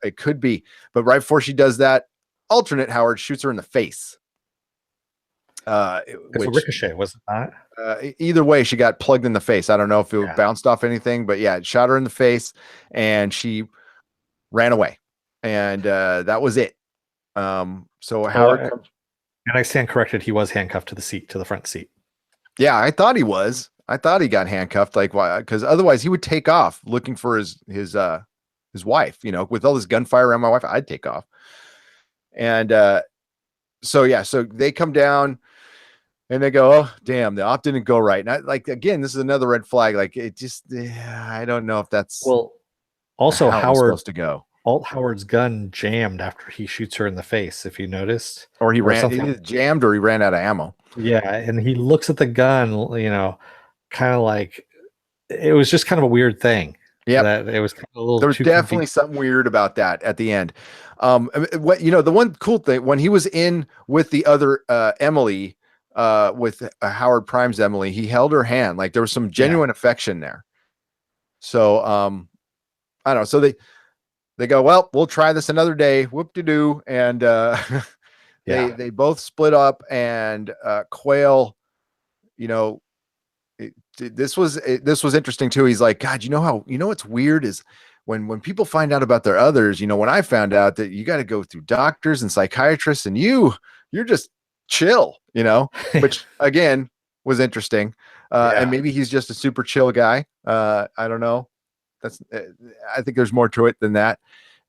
It could be. But right before she does that, alternate Howard shoots her in the face. It's a ricochet, was it not? Either way, she got plugged in the face. I don't know if it bounced off anything, but yeah, it shot her in the face, and she ran away, and that was it. So Howard, and I stand corrected. He was handcuffed to the front seat. Yeah, I thought he was. I thought he got handcuffed. Like, why? Because otherwise, he would take off looking for his wife. With all this gunfire around my wife, I'd take off. And so they come down. And they go, oh, damn, the op didn't go right. And again, this is another red flag. Like, it just, I don't know if that's also how Howard supposed to go. Alt Howard's gun jammed after he shoots her in the face, if you noticed. Or he jammed or he ran out of ammo. Yeah, and he looks at the gun, kind of like, it was just kind of a weird thing. Yeah, it was kind of a little. There was definitely something weird about that at the end. The one cool thing, when he was in with the other Emily, with Howard Prime's Emily, he held her hand. Like, there was some genuine affection there. So I don't know. So they go, well, we'll try this another day. Whoop de doo, and Yeah. they both split up, and Quail, you know, this was interesting too. He's like, God, what's weird is when people find out about their others. When I found out that you got to go through doctors and psychiatrists, and you're just chill, which again was interesting. And Yeah. maybe he's just a super chill guy. I don't know. That's I think there's more to it than that.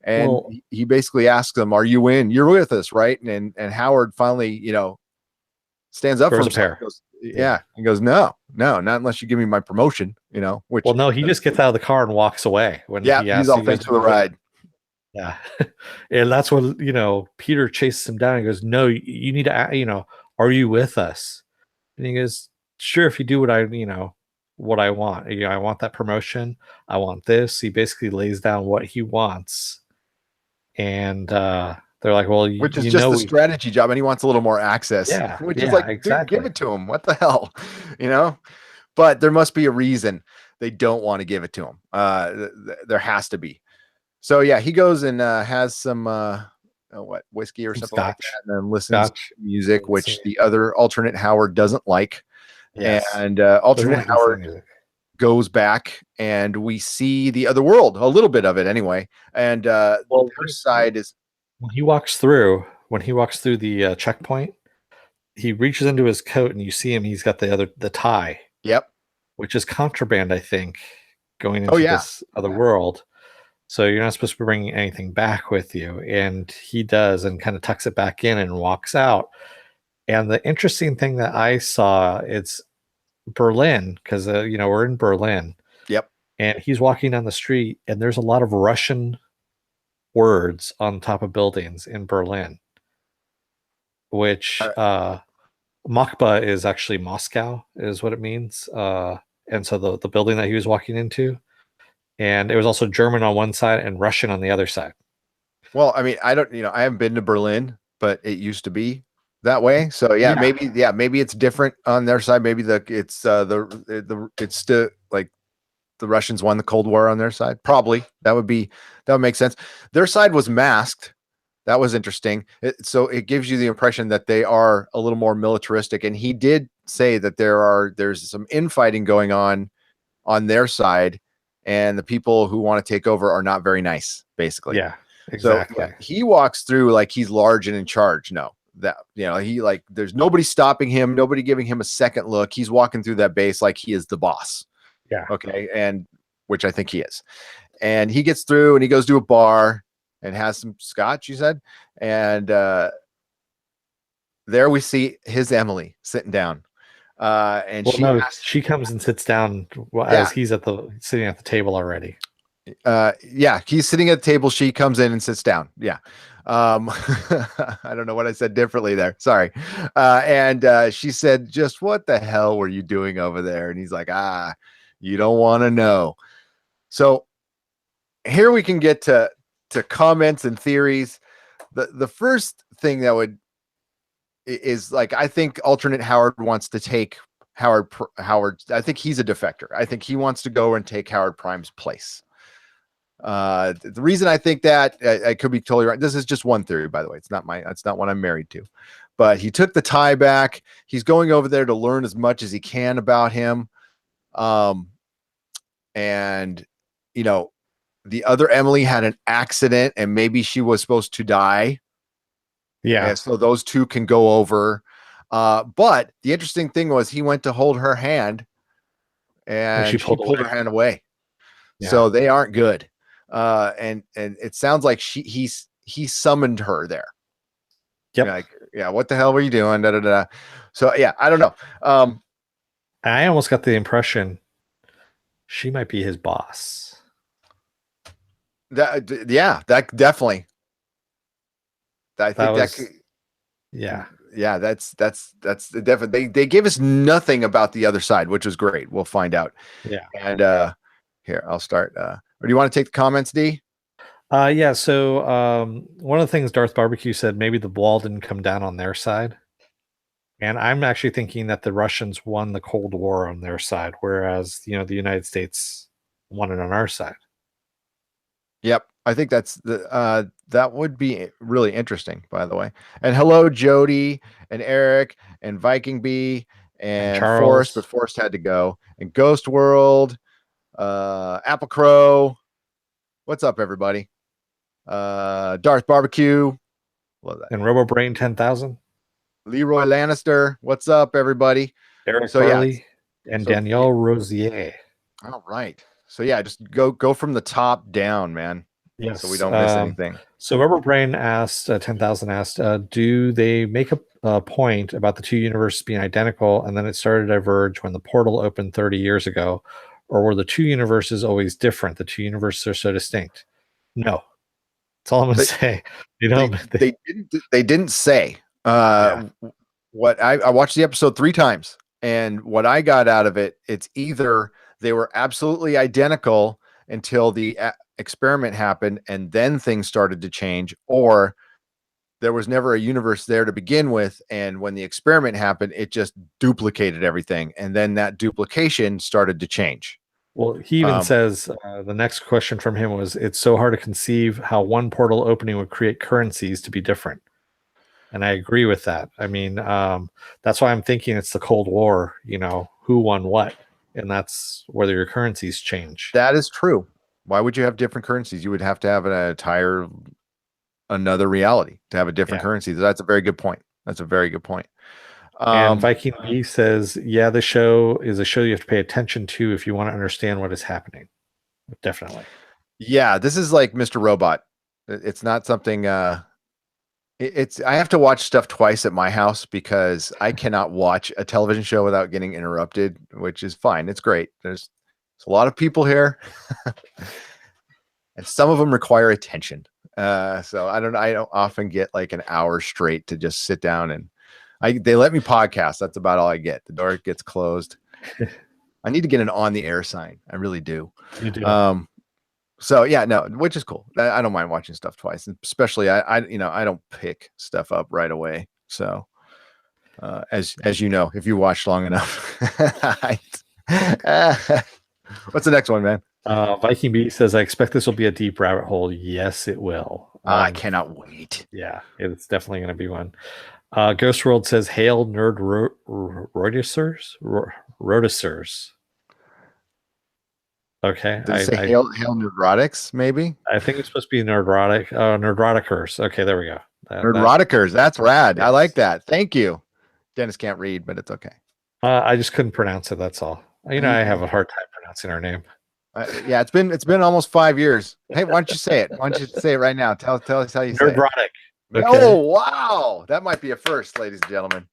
And Well, he basically asks them, "Are you in? You're with us, right?" And Howard finally, stands up for throws a himself. pair. He goes, Yeah. yeah. He goes, no, not unless you give me my promotion, Well, which, no, he just gets out of the car and walks away when yeah, he he's asks. all He goes, thanks for the ride. yeah. And that's when, Peter chases him down and goes, no, you need to, are you with us? And he goes, sure, if you do what I want. I want that promotion. I want this. He basically lays down what he wants. And they're like, well, Which is just a strategy job, and he wants a little more access, yeah, which is yeah, like, dude, give exactly. it to him. What the hell, you know? But there must be a reason they don't want to give it to him. There has to be. So yeah, he goes and has some whiskey or Some something like scotch, that, and then listens to scotch, music, and which singing. the other alternate Howard doesn't like. Yes. And Doesn't alternate like listening Howard to music. goes back, and we see the other world, a little bit of it anyway. And Well, their side is, when he walks through the checkpoint, he reaches into his coat and you see him. He's got the tie, yep. which is contraband, I think, going Oh into yeah. this other world. So you're not supposed to be bringing anything back with you. And he does and kind of tucks it back in and walks out. And the interesting thing that I saw, it's Berlin, because, we're in Berlin. Yep. And he's walking down the street and there's a lot of Russian words on top of buildings in Berlin, which Makba is actually Moscow, is what it means. And so the building that he was walking into, and it was also German on one side and Russian on the other side. Well, I mean, I don't, I haven't been to Berlin, but it used to be that way. So Yeah, maybe it's different on their side. Maybe it's still like the Russians won the Cold War on their side. Probably that would make sense. Their side was masked. That was interesting. So it gives you the impression that they are a little more militaristic. And he did say that there's some infighting going on their side, and the people who want to take over are not very nice, basically. yeah, So yeah, exactly. he walks through like he's large and in charge. No, that he like there's nobody stopping him, nobody giving him a second look. He's walking through that base like he is the boss. Yeah. Okay, and which I think he is. And he gets through and he goes to a bar and has some scotch, you said. And there we see his Emily sitting down. And Well, she no, asks, she comes and sits down yeah, as he's sitting at the table already. yeah, he's sitting at the table. She comes in and sits down. Yeah. I don't know what I said differently there. Sorry. And she said, just what the hell were you doing over there? And he's like, you don't want to know. So here we can get to comments and theories. The first thing that would is like, I think alternate Howard wants to take Howard. I think he's a defector. I think he wants to go and take Howard Prime's place. The reason I think that I could be totally right. This is just one theory, by the way. It's not one I'm married to, but he took the tie back. He's going over there to learn as much as he can about him. And the other Emily had an accident and maybe she was supposed to die. Yeah. And so those two can go over. But the interesting thing was he went to hold her hand And she and she pulled pulled away. her hand away. Yeah. So they aren't good. And it sounds like he summoned her there. Yep. Like, yeah, what the hell were you doing? Da, da, da. So yeah, I don't know. I almost got the impression she might be his boss. That definitely. I think that could, yeah. yeah, that's definitely they gave us nothing about the other side, which was great. We'll find out. Yeah. And here, I'll start. Or do you want to take the comments, D? Yeah. So one of the things Darth Barbecue said, maybe the wall didn't come down on their side. And I'm actually thinking that the Russians won the Cold War on their side, whereas, the United States one on our side. Yep. I think that's that would be really interesting, by the way. And hello, Jody and Eric and Viking Bee And and Forrest, but Charles Forrest had to go. And Ghost World, Apple Crow. What's up, everybody? Darth Barbecue. Love that and name. RoboBrain 10,000, Leroy Lannister. What's up, everybody? Eric So yeah, Farley, and so yeah, Danielle Rosier. all right. So yeah, just go from the top down, man, so we Yes. don't miss anything. So RoboBrain asked, 10,000 asked, do they make a point about the two universes being identical and then it started to diverge when the portal opened 30 years ago? Or were the two universes always different? The two universes are so distinct. No. That's all I'm going to They say. You they know, they didn't say. yeah. What I watched the episode 3 times, and what I got out of it, it's either they were absolutely identical until the experiment happened, and then things started to change, or there was never a universe there to begin with, and when the experiment happened, it just duplicated everything, and then that duplication started to change. Well, he even says the next question from him was, it's so hard to conceive how one portal opening would create currencies to be different. And I agree with that. I mean, that's why I'm thinking it's the Cold War, who won what. And that's whether your currencies change. That is true. Why would you have different currencies? You would have to have an entire another reality to have a different Yeah. currency. That's a very good point. That's a very good point. And Viking B says, yeah, the show is a show you have to pay attention to if you want to understand what is happening. Definitely. Yeah, this is like Mr. Robot. It's not something it's I have to watch stuff twice at my house because I cannot watch a television show without getting interrupted, which is fine. It's great. There's a lot of people here. And some of them require attention. So I don't often get like an hour straight to just sit down and they let me podcast. That's about all I get. The door gets closed. I need to get an on the air sign. I really do. You do. So yeah, no, which is cool. I don't mind watching stuff twice, especially I don't pick stuff up right away. So as you know, if you watch long enough, what's the next one, man? Viking B says, I expect this will be a deep rabbit hole. Yes, it will. I cannot wait. Yeah, it's definitely going to be one. Ghost World says, hail nerd rotisers. Okay. Did it say hail neurotics, maybe? I think it's supposed to be nerdroticers. Okay, there we go. Nerdroticers. That's rad. Yes. I like that. Thank you. Dennis can't read, but it's okay. I just couldn't pronounce it. That's all. I have a hard time pronouncing our name. Yeah, it's been almost 5 years. Hey, why don't you say it? Why don't you say it right now? Tell us how you say it. Nerdrotic. Okay. Oh, wow. That might be a first, ladies and gentlemen.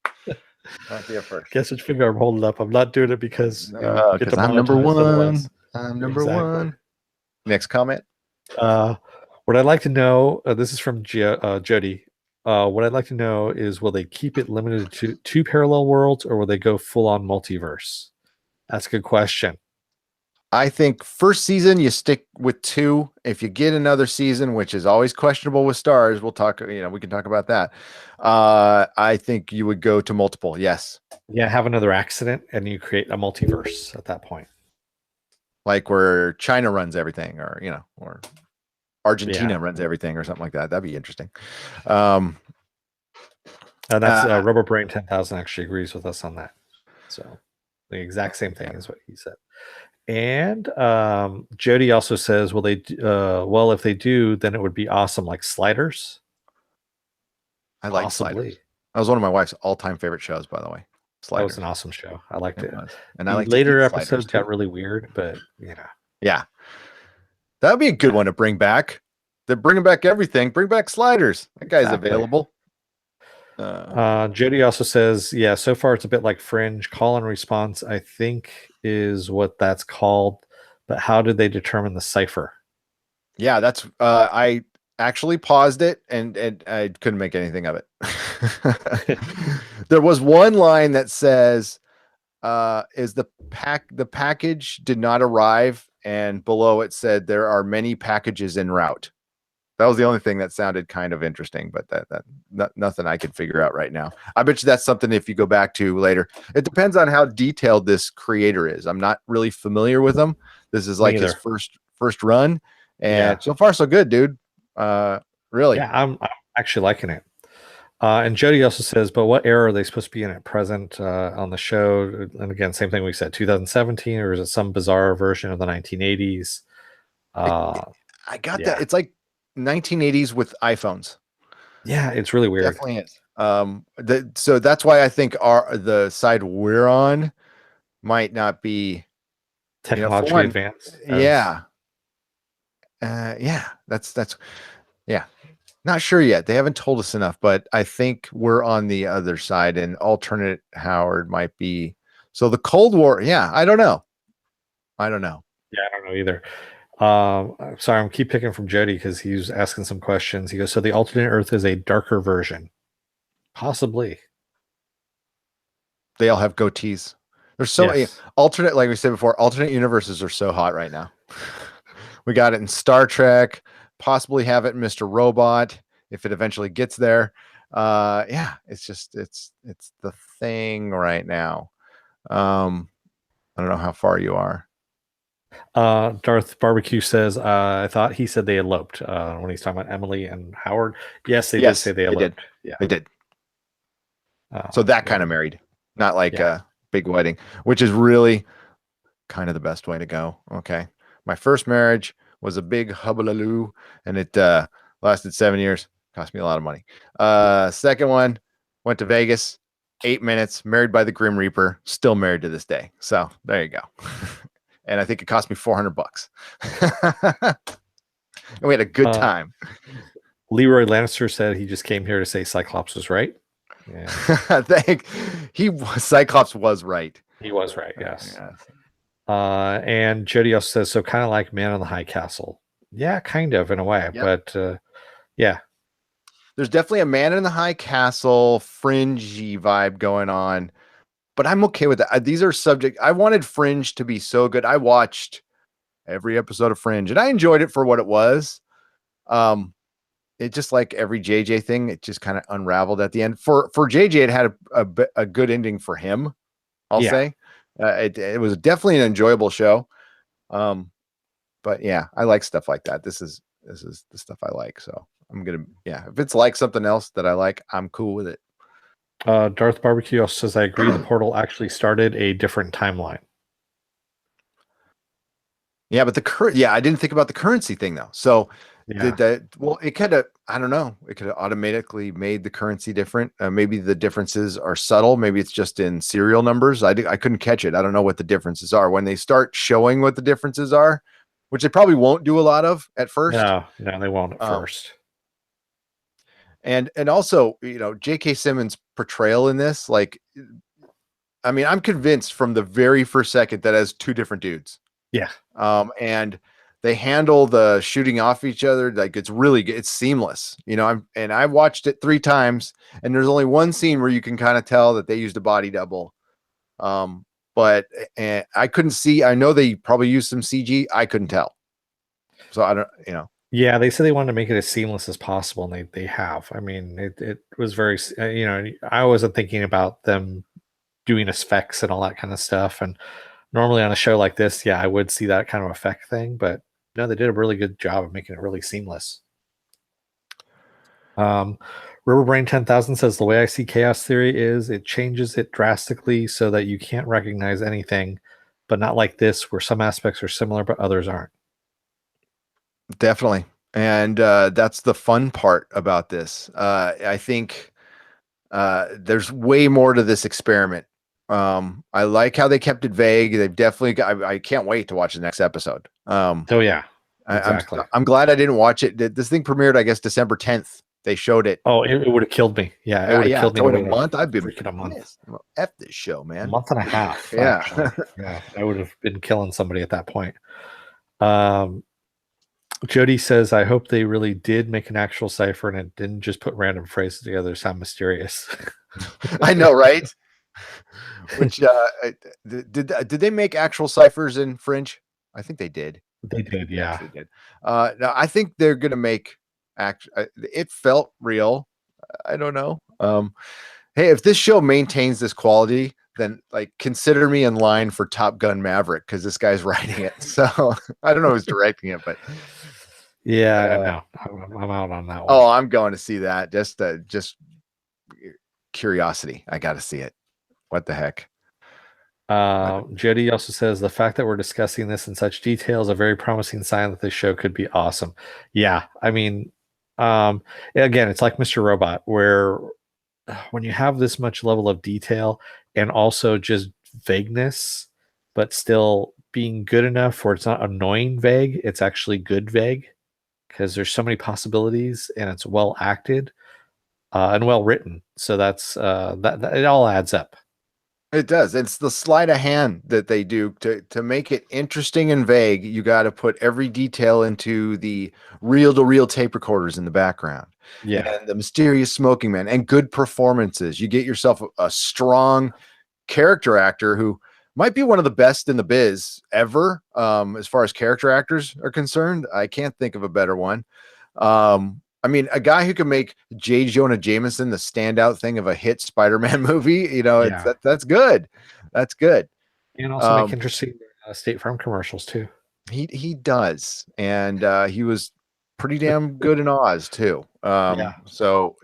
Might be a first. Guess which finger I'm holding up. I'm not doing it because I'm number one. I'm number one. Next comment. What I'd like to know, this is from Jody. What I'd like to know is, will they keep it limited to 2 parallel worlds, or will they go full on multiverse? That's a good question. I think first season you stick with 2. If you get another season, which is always questionable with stars, we'll talk. We can talk about that. I think you would go to multiple. Yes. Yeah, have another accident, and you create a multiverse at that point. Like where China runs everything, or Argentina runs everything, or something like that. That'd be interesting. And that's RoboBrain 10,000 actually agrees with us on that. So the exact same thing is what he said. And Jody also says, will they? Well, if they do, then it would be awesome, like Sliders. I like Sliders. That was one of my wife's all-time favorite shows, by the way. Sliders. That was an awesome show. I liked it. And I like later episodes got really weird, but yeah, that would be a good one to bring back. They're bringing back everything. Bring back Sliders. That guy's available. Jody also says, yeah, so far it's a bit like Fringe. Call and response, I think, is what that's called. But how did they determine the cipher? Yeah, that's I actually paused it and I couldn't make anything of it. There was one line that says, is the package did not arrive, and below it said there are many packages en route. That was the only thing that sounded kind of interesting, but nothing I could figure out right now. I bet you that's something if you go back to later. It depends on how detailed this creator is. I'm not really familiar with them. This is Me like his either. first run, and Yeah. so far so good, dude. Really. Yeah, I'm actually liking it. And Jody also says, but what era are they supposed to be in at present on the show? And again, same thing we said, 2017, or is it some bizarre version of the 1980s? Uh, I got that. yeah. It's like 1980s with iPhones. Yeah, it's really weird. Definitely is. So that's why I think the side we're on might not be, for Technologically one, advanced as yeah, yeah, that's yeah. Not sure yet. They haven't told us enough, but I think we're on the other side, and alternate Howard might be. So the Cold War, yeah, I don't know. I don't know. yeah, I don't know either. Sorry, I'm keep picking from Jody because he's asking some questions. He goes, so the alternate Earth is a darker version, possibly. They all have goatees. There's so many Yes. alternate, like we said before, alternate universes are so hot right now. We got it in Star Trek, possibly have it in Mr. Robot if it eventually gets there. Yeah, it's just it's the thing right now. I don't know how far you are. Darth Barbecue says, I thought he said they eloped when he's talking about Emily and Howard. Yes, they did say Yes, they they did. eloped. Yeah. They did. So that kind Yeah. of married, not like Yeah. a big wedding, which is really kind of the best way to go. Okay. My first marriage was a big hubbaloo, and it lasted 7 years, cost me a lot of money. Second one, went to Vegas, 8 minutes, married by the Grim Reaper, still married to this day. So there you go. And I think it cost me $400. And we had a good Uh, time. Leroy Lannister said he just came here to say Cyclops was right. Yeah. Thank Cyclops was right. He was right. Yes. Yeah. And Jody also says, so kind of like Man on the High Castle. Yeah, kind of in a way, Yep. but yeah. There's definitely a Man in the High Castle fringy vibe going on, but I'm okay with that. These are subject. I wanted Fringe to be so good. I watched every episode of Fringe and I enjoyed it for what it was. It just like every JJ thing, it just kind of unraveled at the end. For JJ, it had a good ending for him. I'll Yeah. say it was definitely an enjoyable show. But yeah, I like stuff like that. This is the stuff I like. So I'm gonna, yeah. If it's like something else that I like, I'm cool with it. Darth Barbecue also says, I agree. The portal actually started a different timeline. Yeah, but I didn't think about the currency thing though. So Yeah. did that? Well, it could have. I don't know. It could have automatically made the currency different. Maybe the differences are subtle. Maybe it's just in serial numbers. I couldn't catch it. I don't know what the differences are when they start showing what the differences are, which they probably won't do a lot of at first. No, they won't at first. And also, J.K. Simmons' portrayal in this, like, I mean, I'm convinced from the very first second that as two different dudes. Yeah. And they handle the shooting off each other like it's really good. It's seamless. I watched it 3 times, and there's only one scene where you can kind of tell that they used a body double. But I couldn't see. I know they probably used some CG. I couldn't tell. So I don't. Yeah, they said they wanted to make it as seamless as possible, and they have. I mean, it was very, I wasn't thinking about them doing effects and all that kind of stuff. And normally on a show like this, yeah, I would see that kind of effect thing, but no, they did a really good job of making it really seamless. Riverbrain 10,000 says the way I see chaos theory is it changes it drastically so that you can't recognize anything, but not like this where some aspects are similar but others aren't. Definitely. And that's the fun part about this. I think there's way more to this experiment. I like how they kept it vague. They've definitely got, I can't wait to watch the next episode. So yeah, exactly. I'm glad I didn't watch it. This thing premiered, I guess, December 10th. They showed it. Oh, it would have killed me. Yeah, it would have killed me. To wait a month. I'd be freaking a month. F this show, man. A month and a half. Yeah. Yeah, I would have been killing somebody at that point. Jody says, I hope they really did make an actual cipher and it didn't just put random phrases together to sound mysterious. I know, right? Which did they make actual ciphers in Fringe? I think they did. They did, yeah. They did. Now I think they're gonna make it felt real. I don't know. Hey, if this show maintains this quality, then like consider me in line for Top Gun Maverick because this guy's writing it. So I don't know who's directing it, but Yeah, no, I'm out on that one. oh, I'm going to see that. Just curiosity. I got to see it. What the heck? Jody also says the fact that we're discussing this in such detail is a very promising sign that this show could be awesome. Yeah, I mean, again, it's like Mr. Robot, where when you have this much level of detail and also just vagueness, but still being good enough where it's not annoying vague, it's actually good vague because there's so many possibilities and it's well acted and well written. So that's that it all adds up. It does. It's the sleight of hand that they do to make it interesting and vague. You got to put every detail into the reel-to-reel tape recorders in the background, Yeah, and the mysterious smoking man, and good performances. You get yourself a strong character actor who might be one of the best in the biz ever, as far as character actors are concerned. I can't think of a better one. I mean, a guy who can make J. Jonah Jameson the standout thing of a hit Spider-Man movie, it's yeah, that's good. That's good. and also make Um, interesting State Farm commercials too. he does, and he was pretty damn good in Oz too. Yeah. So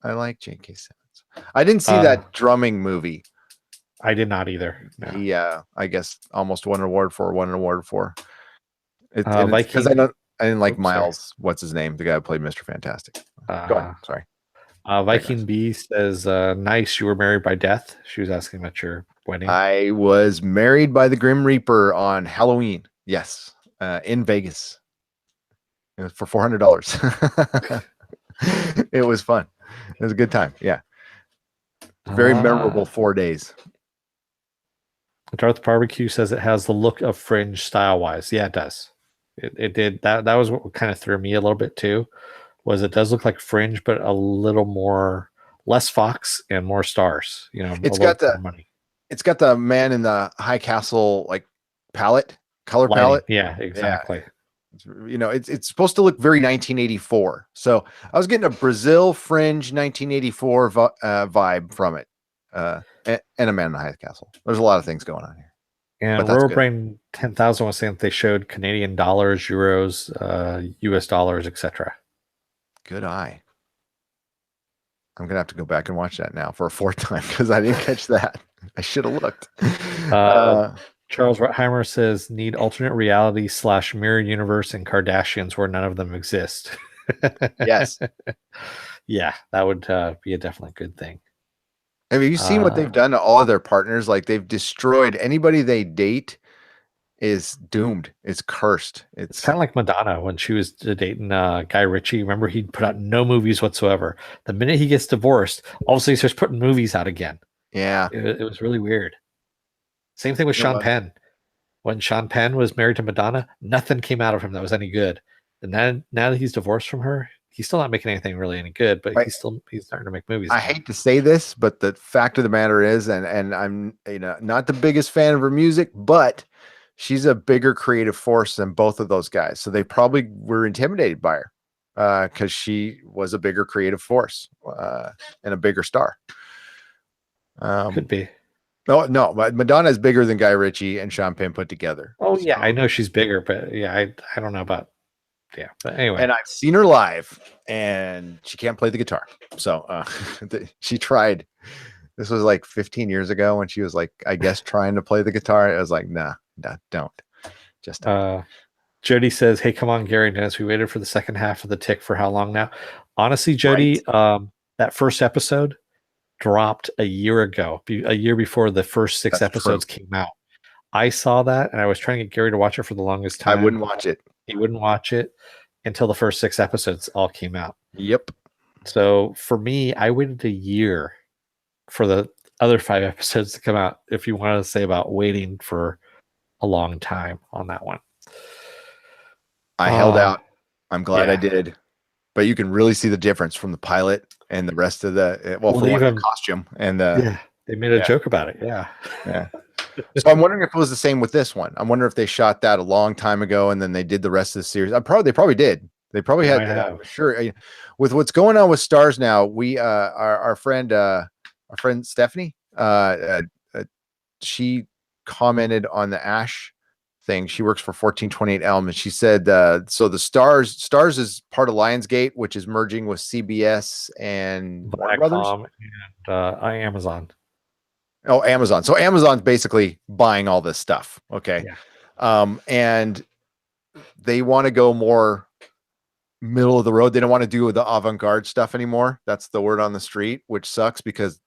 I like J.K. Simmons. I didn't see that drumming movie. I did not either. No. He, I guess, almost won an award for. It's because Viking. I didn't like Oops, sorry. Miles. What's his name? The guy who played Mr. Fantastic. Go on. Sorry. Viking B says, "Nice, you were married by death." She was asking about your wedding. I was married by the Grim Reaper on Halloween. Yes, in Vegas. It was for $400. It was fun. It was a good time. Yeah, very memorable 4 days. Darth Barbecue says it has the look of Fringe style wise. Yeah, it does. It did. That was what kind of threw me a little bit too. Was it does look like Fringe, but a little more less Fox and more stars. You know, It's a little got the more money. it's got the man in the high castle like color Lighting. palette. Yeah, exactly. Yeah. It's supposed to look very 1984. So I was getting a Brazil Fringe 1984 vibe from it. And a man in the high castle. There's a lot of things going on here. And Rural Brain 10,000 was saying that they showed Canadian dollars, euros, US dollars, etc. Good eye. I'm gonna have to go back and watch that now for a fourth time because I didn't catch that. I should have looked. Charles Rottheimer says need alternate reality / mirror universe and Kardashians where none of them exist. Yes. Yeah, that would be a definitely good thing. Have you seen what they've done to all of their partners? Like they've destroyed anybody they date is doomed. It's cursed. It's kind of like Madonna when she was dating Guy Ritchie. Remember, he'd put out no movies whatsoever. The minute he gets divorced, all of a sudden he starts putting movies out again. Yeah. It was really weird. Same thing with Sean Penn. When Sean Penn was married to Madonna, nothing came out of him that was any good. And then now that he's divorced from her, he's still not making anything really any good, but he's starting to make movies. I hate to say this, but the fact of the matter is, and I'm not the biggest fan of her music, but she's a bigger creative force than both of those guys. So they probably were intimidated by her because she was a bigger creative force and a bigger star. Could be. No, Madonna is bigger than Guy Ritchie and Sean Penn put together. Oh, so. Yeah, I know she's bigger, but yeah, I don't know about, yeah, but anyway. And I've seen her live, and she can't play the guitar. So she tried. This was like 15 years ago when she was like, I guess, trying to play the guitar. I was like, nah, don't. Just don't. Jody says, hey, come on, Gary and Dennis. We waited for the second half of the Tick for how long now? Honestly, Jody, that first episode dropped a year ago, a year before the first 6 episodes came out. I saw that, and I was trying to get Gary to watch it for the longest time. I wouldn't watch it. He wouldn't watch it until the first 6 episodes all came out. Yep. So for me, I waited a year for the other 5 episodes to come out, if you wanted to say about waiting for a long time on that one. I held out. I'm glad I did. But you can really see the difference from the pilot and the rest of the the costume and they made a joke about it. Yeah. So I'm wondering if it was the same with this one. I'm wondering if they shot that a long time ago and then they did the rest of the series. They probably did. They probably had sure. With what's going on with stars now, we our friend Stephanie She commented on the Ash thing. She works for 1428 Elm, and she said, so the Stars is part of Lionsgate, which is merging with CBS and Warner Brothers. Viacom and Amazon. Oh, Amazon. So Amazon's basically buying all this stuff. Okay. Yeah. And they want to go more middle of the road. They don't want to do the avant-garde stuff anymore. That's the word on the street, which sucks because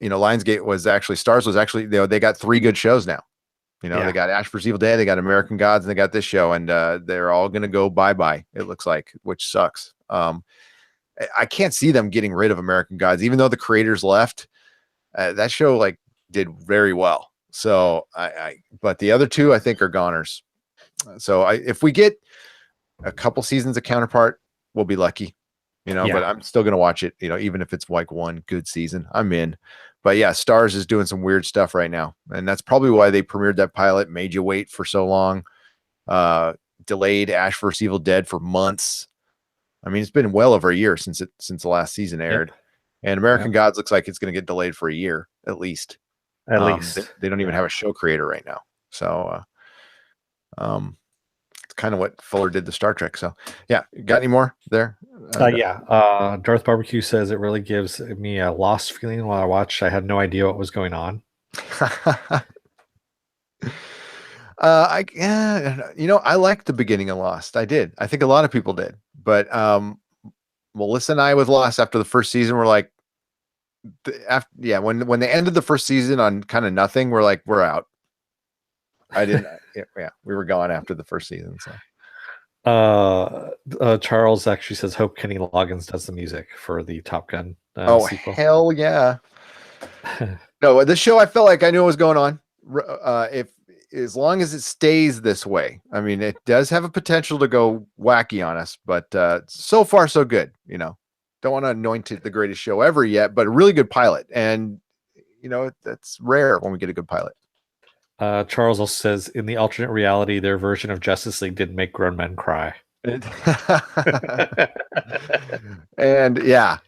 Lionsgate was actually Stars was actually they got 3 good shows now. They got Ash vs. Evil Dead, they got American Gods, and they got this show, and they're all gonna go bye-bye, it looks like, which sucks. I can't see them getting rid of American Gods, even though the creators left. That show did very well. So but the other 2 I think are goners. So if we get a couple seasons of Counterpart, we'll be lucky. But I'm still going to watch it, even if it's one good season, I'm in. But yeah, Stars is doing some weird stuff right now. And that's probably why they premiered that pilot, made you wait for so long, delayed Ash vs. Evil Dead for months. I mean, it's been well over a year since the last season aired. Yep. And American Gods looks like it's going to get delayed for a year, at least. At least. They don't even have a show creator right now. So, it's kind of what Fuller did to Star Trek. So yeah, got any more there? Darth Barbecue says it really gives me a lost feeling while I watched. I had no idea what was going on. I liked the beginning of Lost. I did. I think a lot of people did. But Melissa and I with Lost after the first season were like, when they ended the first season on kind of nothing, we're like, we're out. I didn't. We were gone after the first season. So. Charles actually says hope Kenny Loggins does the music for the Top Gun sequel. Hell yeah. No, this show I felt like I knew what was going on. If as long as it stays this way, I mean, it does have a potential to go wacky on us, but so far so good. Don't want to anoint it the greatest show ever yet, but a really good pilot, and that's rare when we get a good pilot. Charles also says, in the alternate reality, their version of Justice League didn't make grown men cry. And yeah,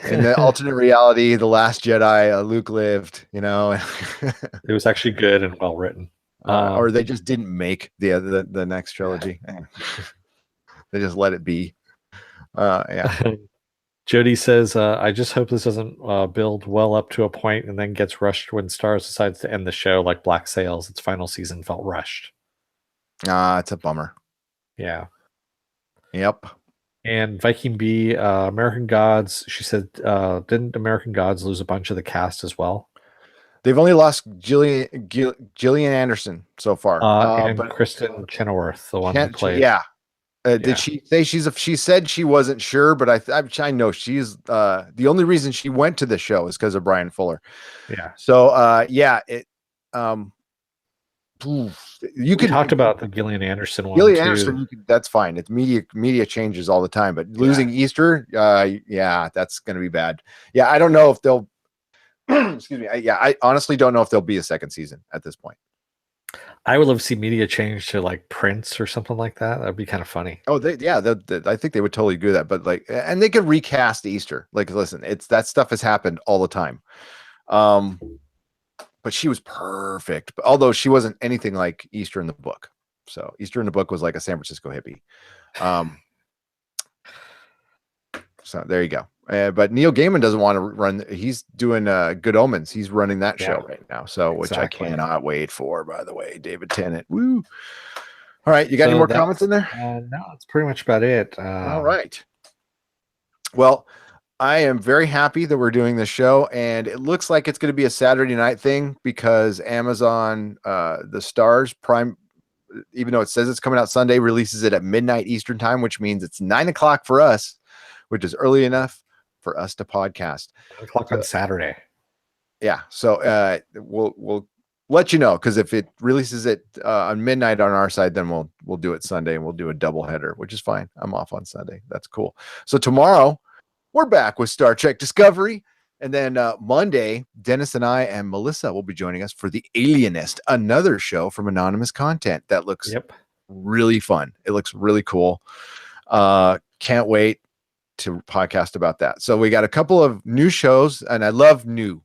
in the alternate reality, The Last Jedi, Luke lived, It was actually good and well written. Or they just didn't make the next trilogy. They just let it be. Yeah. Jody says, I just hope this doesn't build well up to a point and then gets rushed when Stars decides to end the show like Black Sails. Its final season felt rushed. It's a bummer. Yeah. Yep. And Viking B, American Gods, she said, didn't American Gods lose a bunch of the cast as well? They've only lost Gillian Anderson so far. But Kristen Chenoweth, the one who played. Yeah. Did she say she said she wasn't sure, but I know she's the only reason she went to the show is because of Brian Fuller. Yeah. So you could talked about the Gillian Anderson one. Gillian Anderson, that's fine. It's media changes all the time, but losing Easter, that's going to be bad. Yeah, I don't know if they'll. Excuse me. I honestly don't know if there'll be a second season at this point. I would love to see media change to like Prince or something like that. That'd be kind of funny. Oh, I think they would totally do that. But and they could recast Easter. Listen, that stuff has happened all the time. But she was perfect. Although she wasn't anything like Easter in the book. So Easter in the book was like a San Francisco hippie. So there you go. But Neil Gaiman doesn't want to run. He's doing Good Omens. He's running that show right now. So which I cannot wait for, by the way. David Tennant. Woo. All right. You got any more comments in there? No, that's pretty much about it. All right. Well, I am very happy that we're doing this show, and it looks like it's going to be a Saturday night thing because Amazon, the Stars Prime, even though it says it's coming out Sunday, releases it at midnight Eastern time, which means it's 9:00 for us, which is early enough for us to podcast. 9:00 on Saturday. Yeah. So we'll let you know, because if it releases it on midnight on our side, then we'll do it Sunday, and we'll do a double header, which is fine. I'm off on Sunday. That's cool. So tomorrow we're back with Star Trek Discovery. And then Monday, Dennis and I and Melissa will be joining us for The Alienist, another show from Anonymous Content that looks really fun. It looks really cool. Can't wait to podcast about that. So we got a couple of new shows, and I love new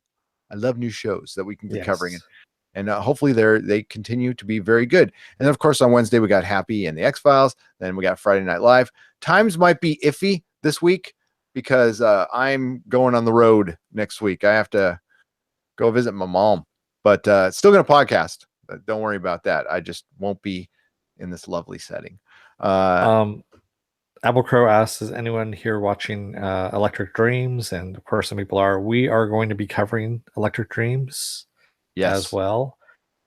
shows that we can be covering. And hopefully they continue to be very good. And then, of course, on Wednesday, we got Happy and the X-Files. Then we got Friday Night Live. Times might be iffy this week because I'm going on the road next week. I have to go visit my mom, but still going to podcast. Don't worry about that. I just won't be in this lovely setting. Apple Crow asks, is anyone here watching Electric Dreams? And of course, some people are. We are going to be covering Electric Dreams as well.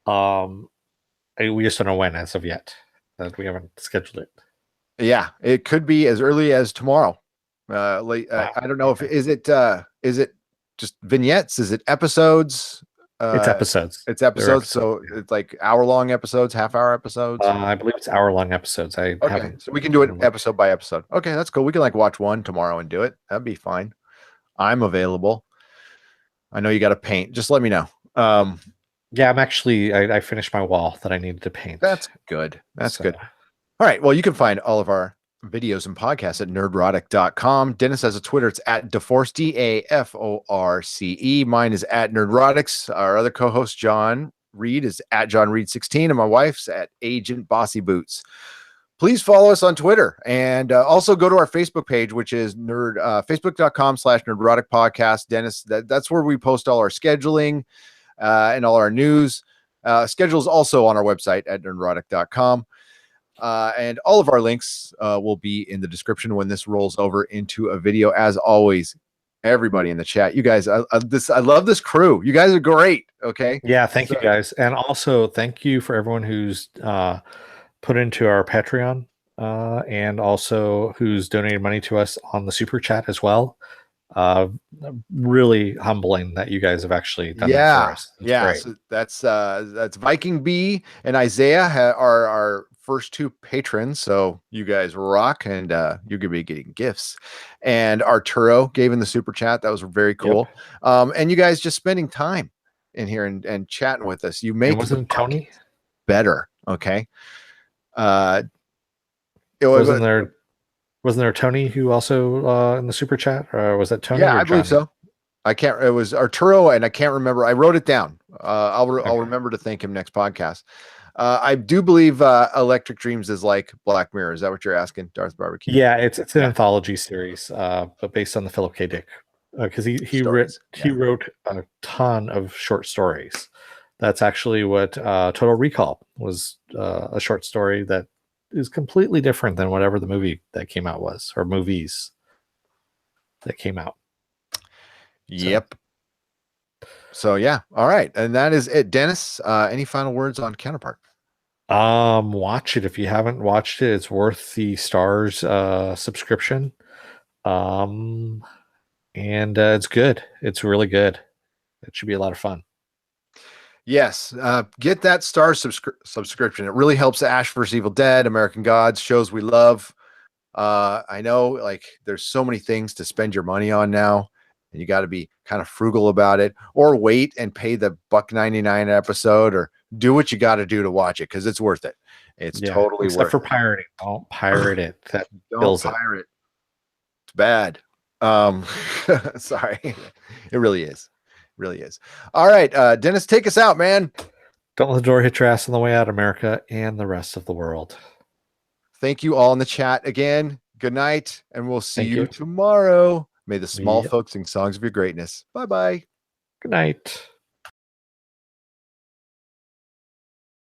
We just don't know when as of yet. We haven't scheduled it. Yeah, it could be as early as tomorrow. Late. Wow. I don't know if is it just vignettes? Is it episodes? It's episodes. It's episodes. So it's like hour-long episodes, half-hour episodes. I believe it's hour-long episodes. Okay, so we can do it episode by episode. Okay, that's cool. We can like watch one tomorrow and do it. That'd be fine. I'm available. I know you got to paint. Just let me know. Yeah, I'm actually. I finished my wall that I needed to paint. That's good. That's good. All right. Well, you can find all of our videos and podcasts at nerdrotic.com. Dennis has a Twitter. It's at Deforce, DAFORCE. Mine is at Nerdrotics. Our other co-host, John Reed, is at John Reed 16, and my wife's at Agent Bossy Boots. Please follow us on Twitter, and also go to our Facebook page, which is facebook.com/Nerdrotic Podcast. Dennis, that's where we post all our scheduling and all our news. Schedule's also on our website at nerdrotic.com. And all of our links will be in the description when this rolls over into a video. As always, everybody in the chat, you guys, I love this crew. You guys are great. Okay. Yeah. Thank you guys. And also thank you for everyone who's put into our Patreon and also who's donated money to us on the super chat as well. Really humbling that you guys have actually done that for us. It's great. So that's Viking B and Isaiah are our first two patrons, so you guys rock, and you're gonna be getting gifts. And Arturo gave in the super chat. That was very cool. Yep. And you guys just spending time in here and chatting with us. You make wasn't Tony better. Okay. Wasn't there Tony who also in the super chat, or was that Tony? Yeah, I believe so. It was Arturo, and I can't remember. I wrote it down. I'll remember to thank him next podcast. I do believe Electric Dreams is like Black Mirror. Is that what you're asking, Darth Barbecue? Yeah, it's an anthology series, but based on the Philip K. Dick, because he wrote a ton of short stories. That's actually what Total Recall was, a short story that is completely different than whatever the movie that came out was, or movies that came out. Yep. So yeah, all right, and that is it. Dennis, any final words on Counterpart? Watch it if you haven't watched it. It's worth the Stars subscription. And it's good. It's really good. It should be a lot of fun. Yes, get that Stars subscription. It really helps Ash vs. Evil Dead, American Gods, shows we love. I know, like, there's so many things to spend your money on now, and you got to be kind of frugal about it, or wait and pay the $1.99 episode, or do what you got to do to watch it, because it's worth it. It's totally worth it. Except for pirating. Don't pirate it. Don't pirate it. It's bad. Sorry. It really is. Really is. All right, Dennis, take us out, man. Don't let the door hit your ass on the way out, America and the rest of the world. Thank you all in the chat again. Good night, and we'll see you tomorrow. May the small folks sing songs of your greatness. Bye-bye. Good night.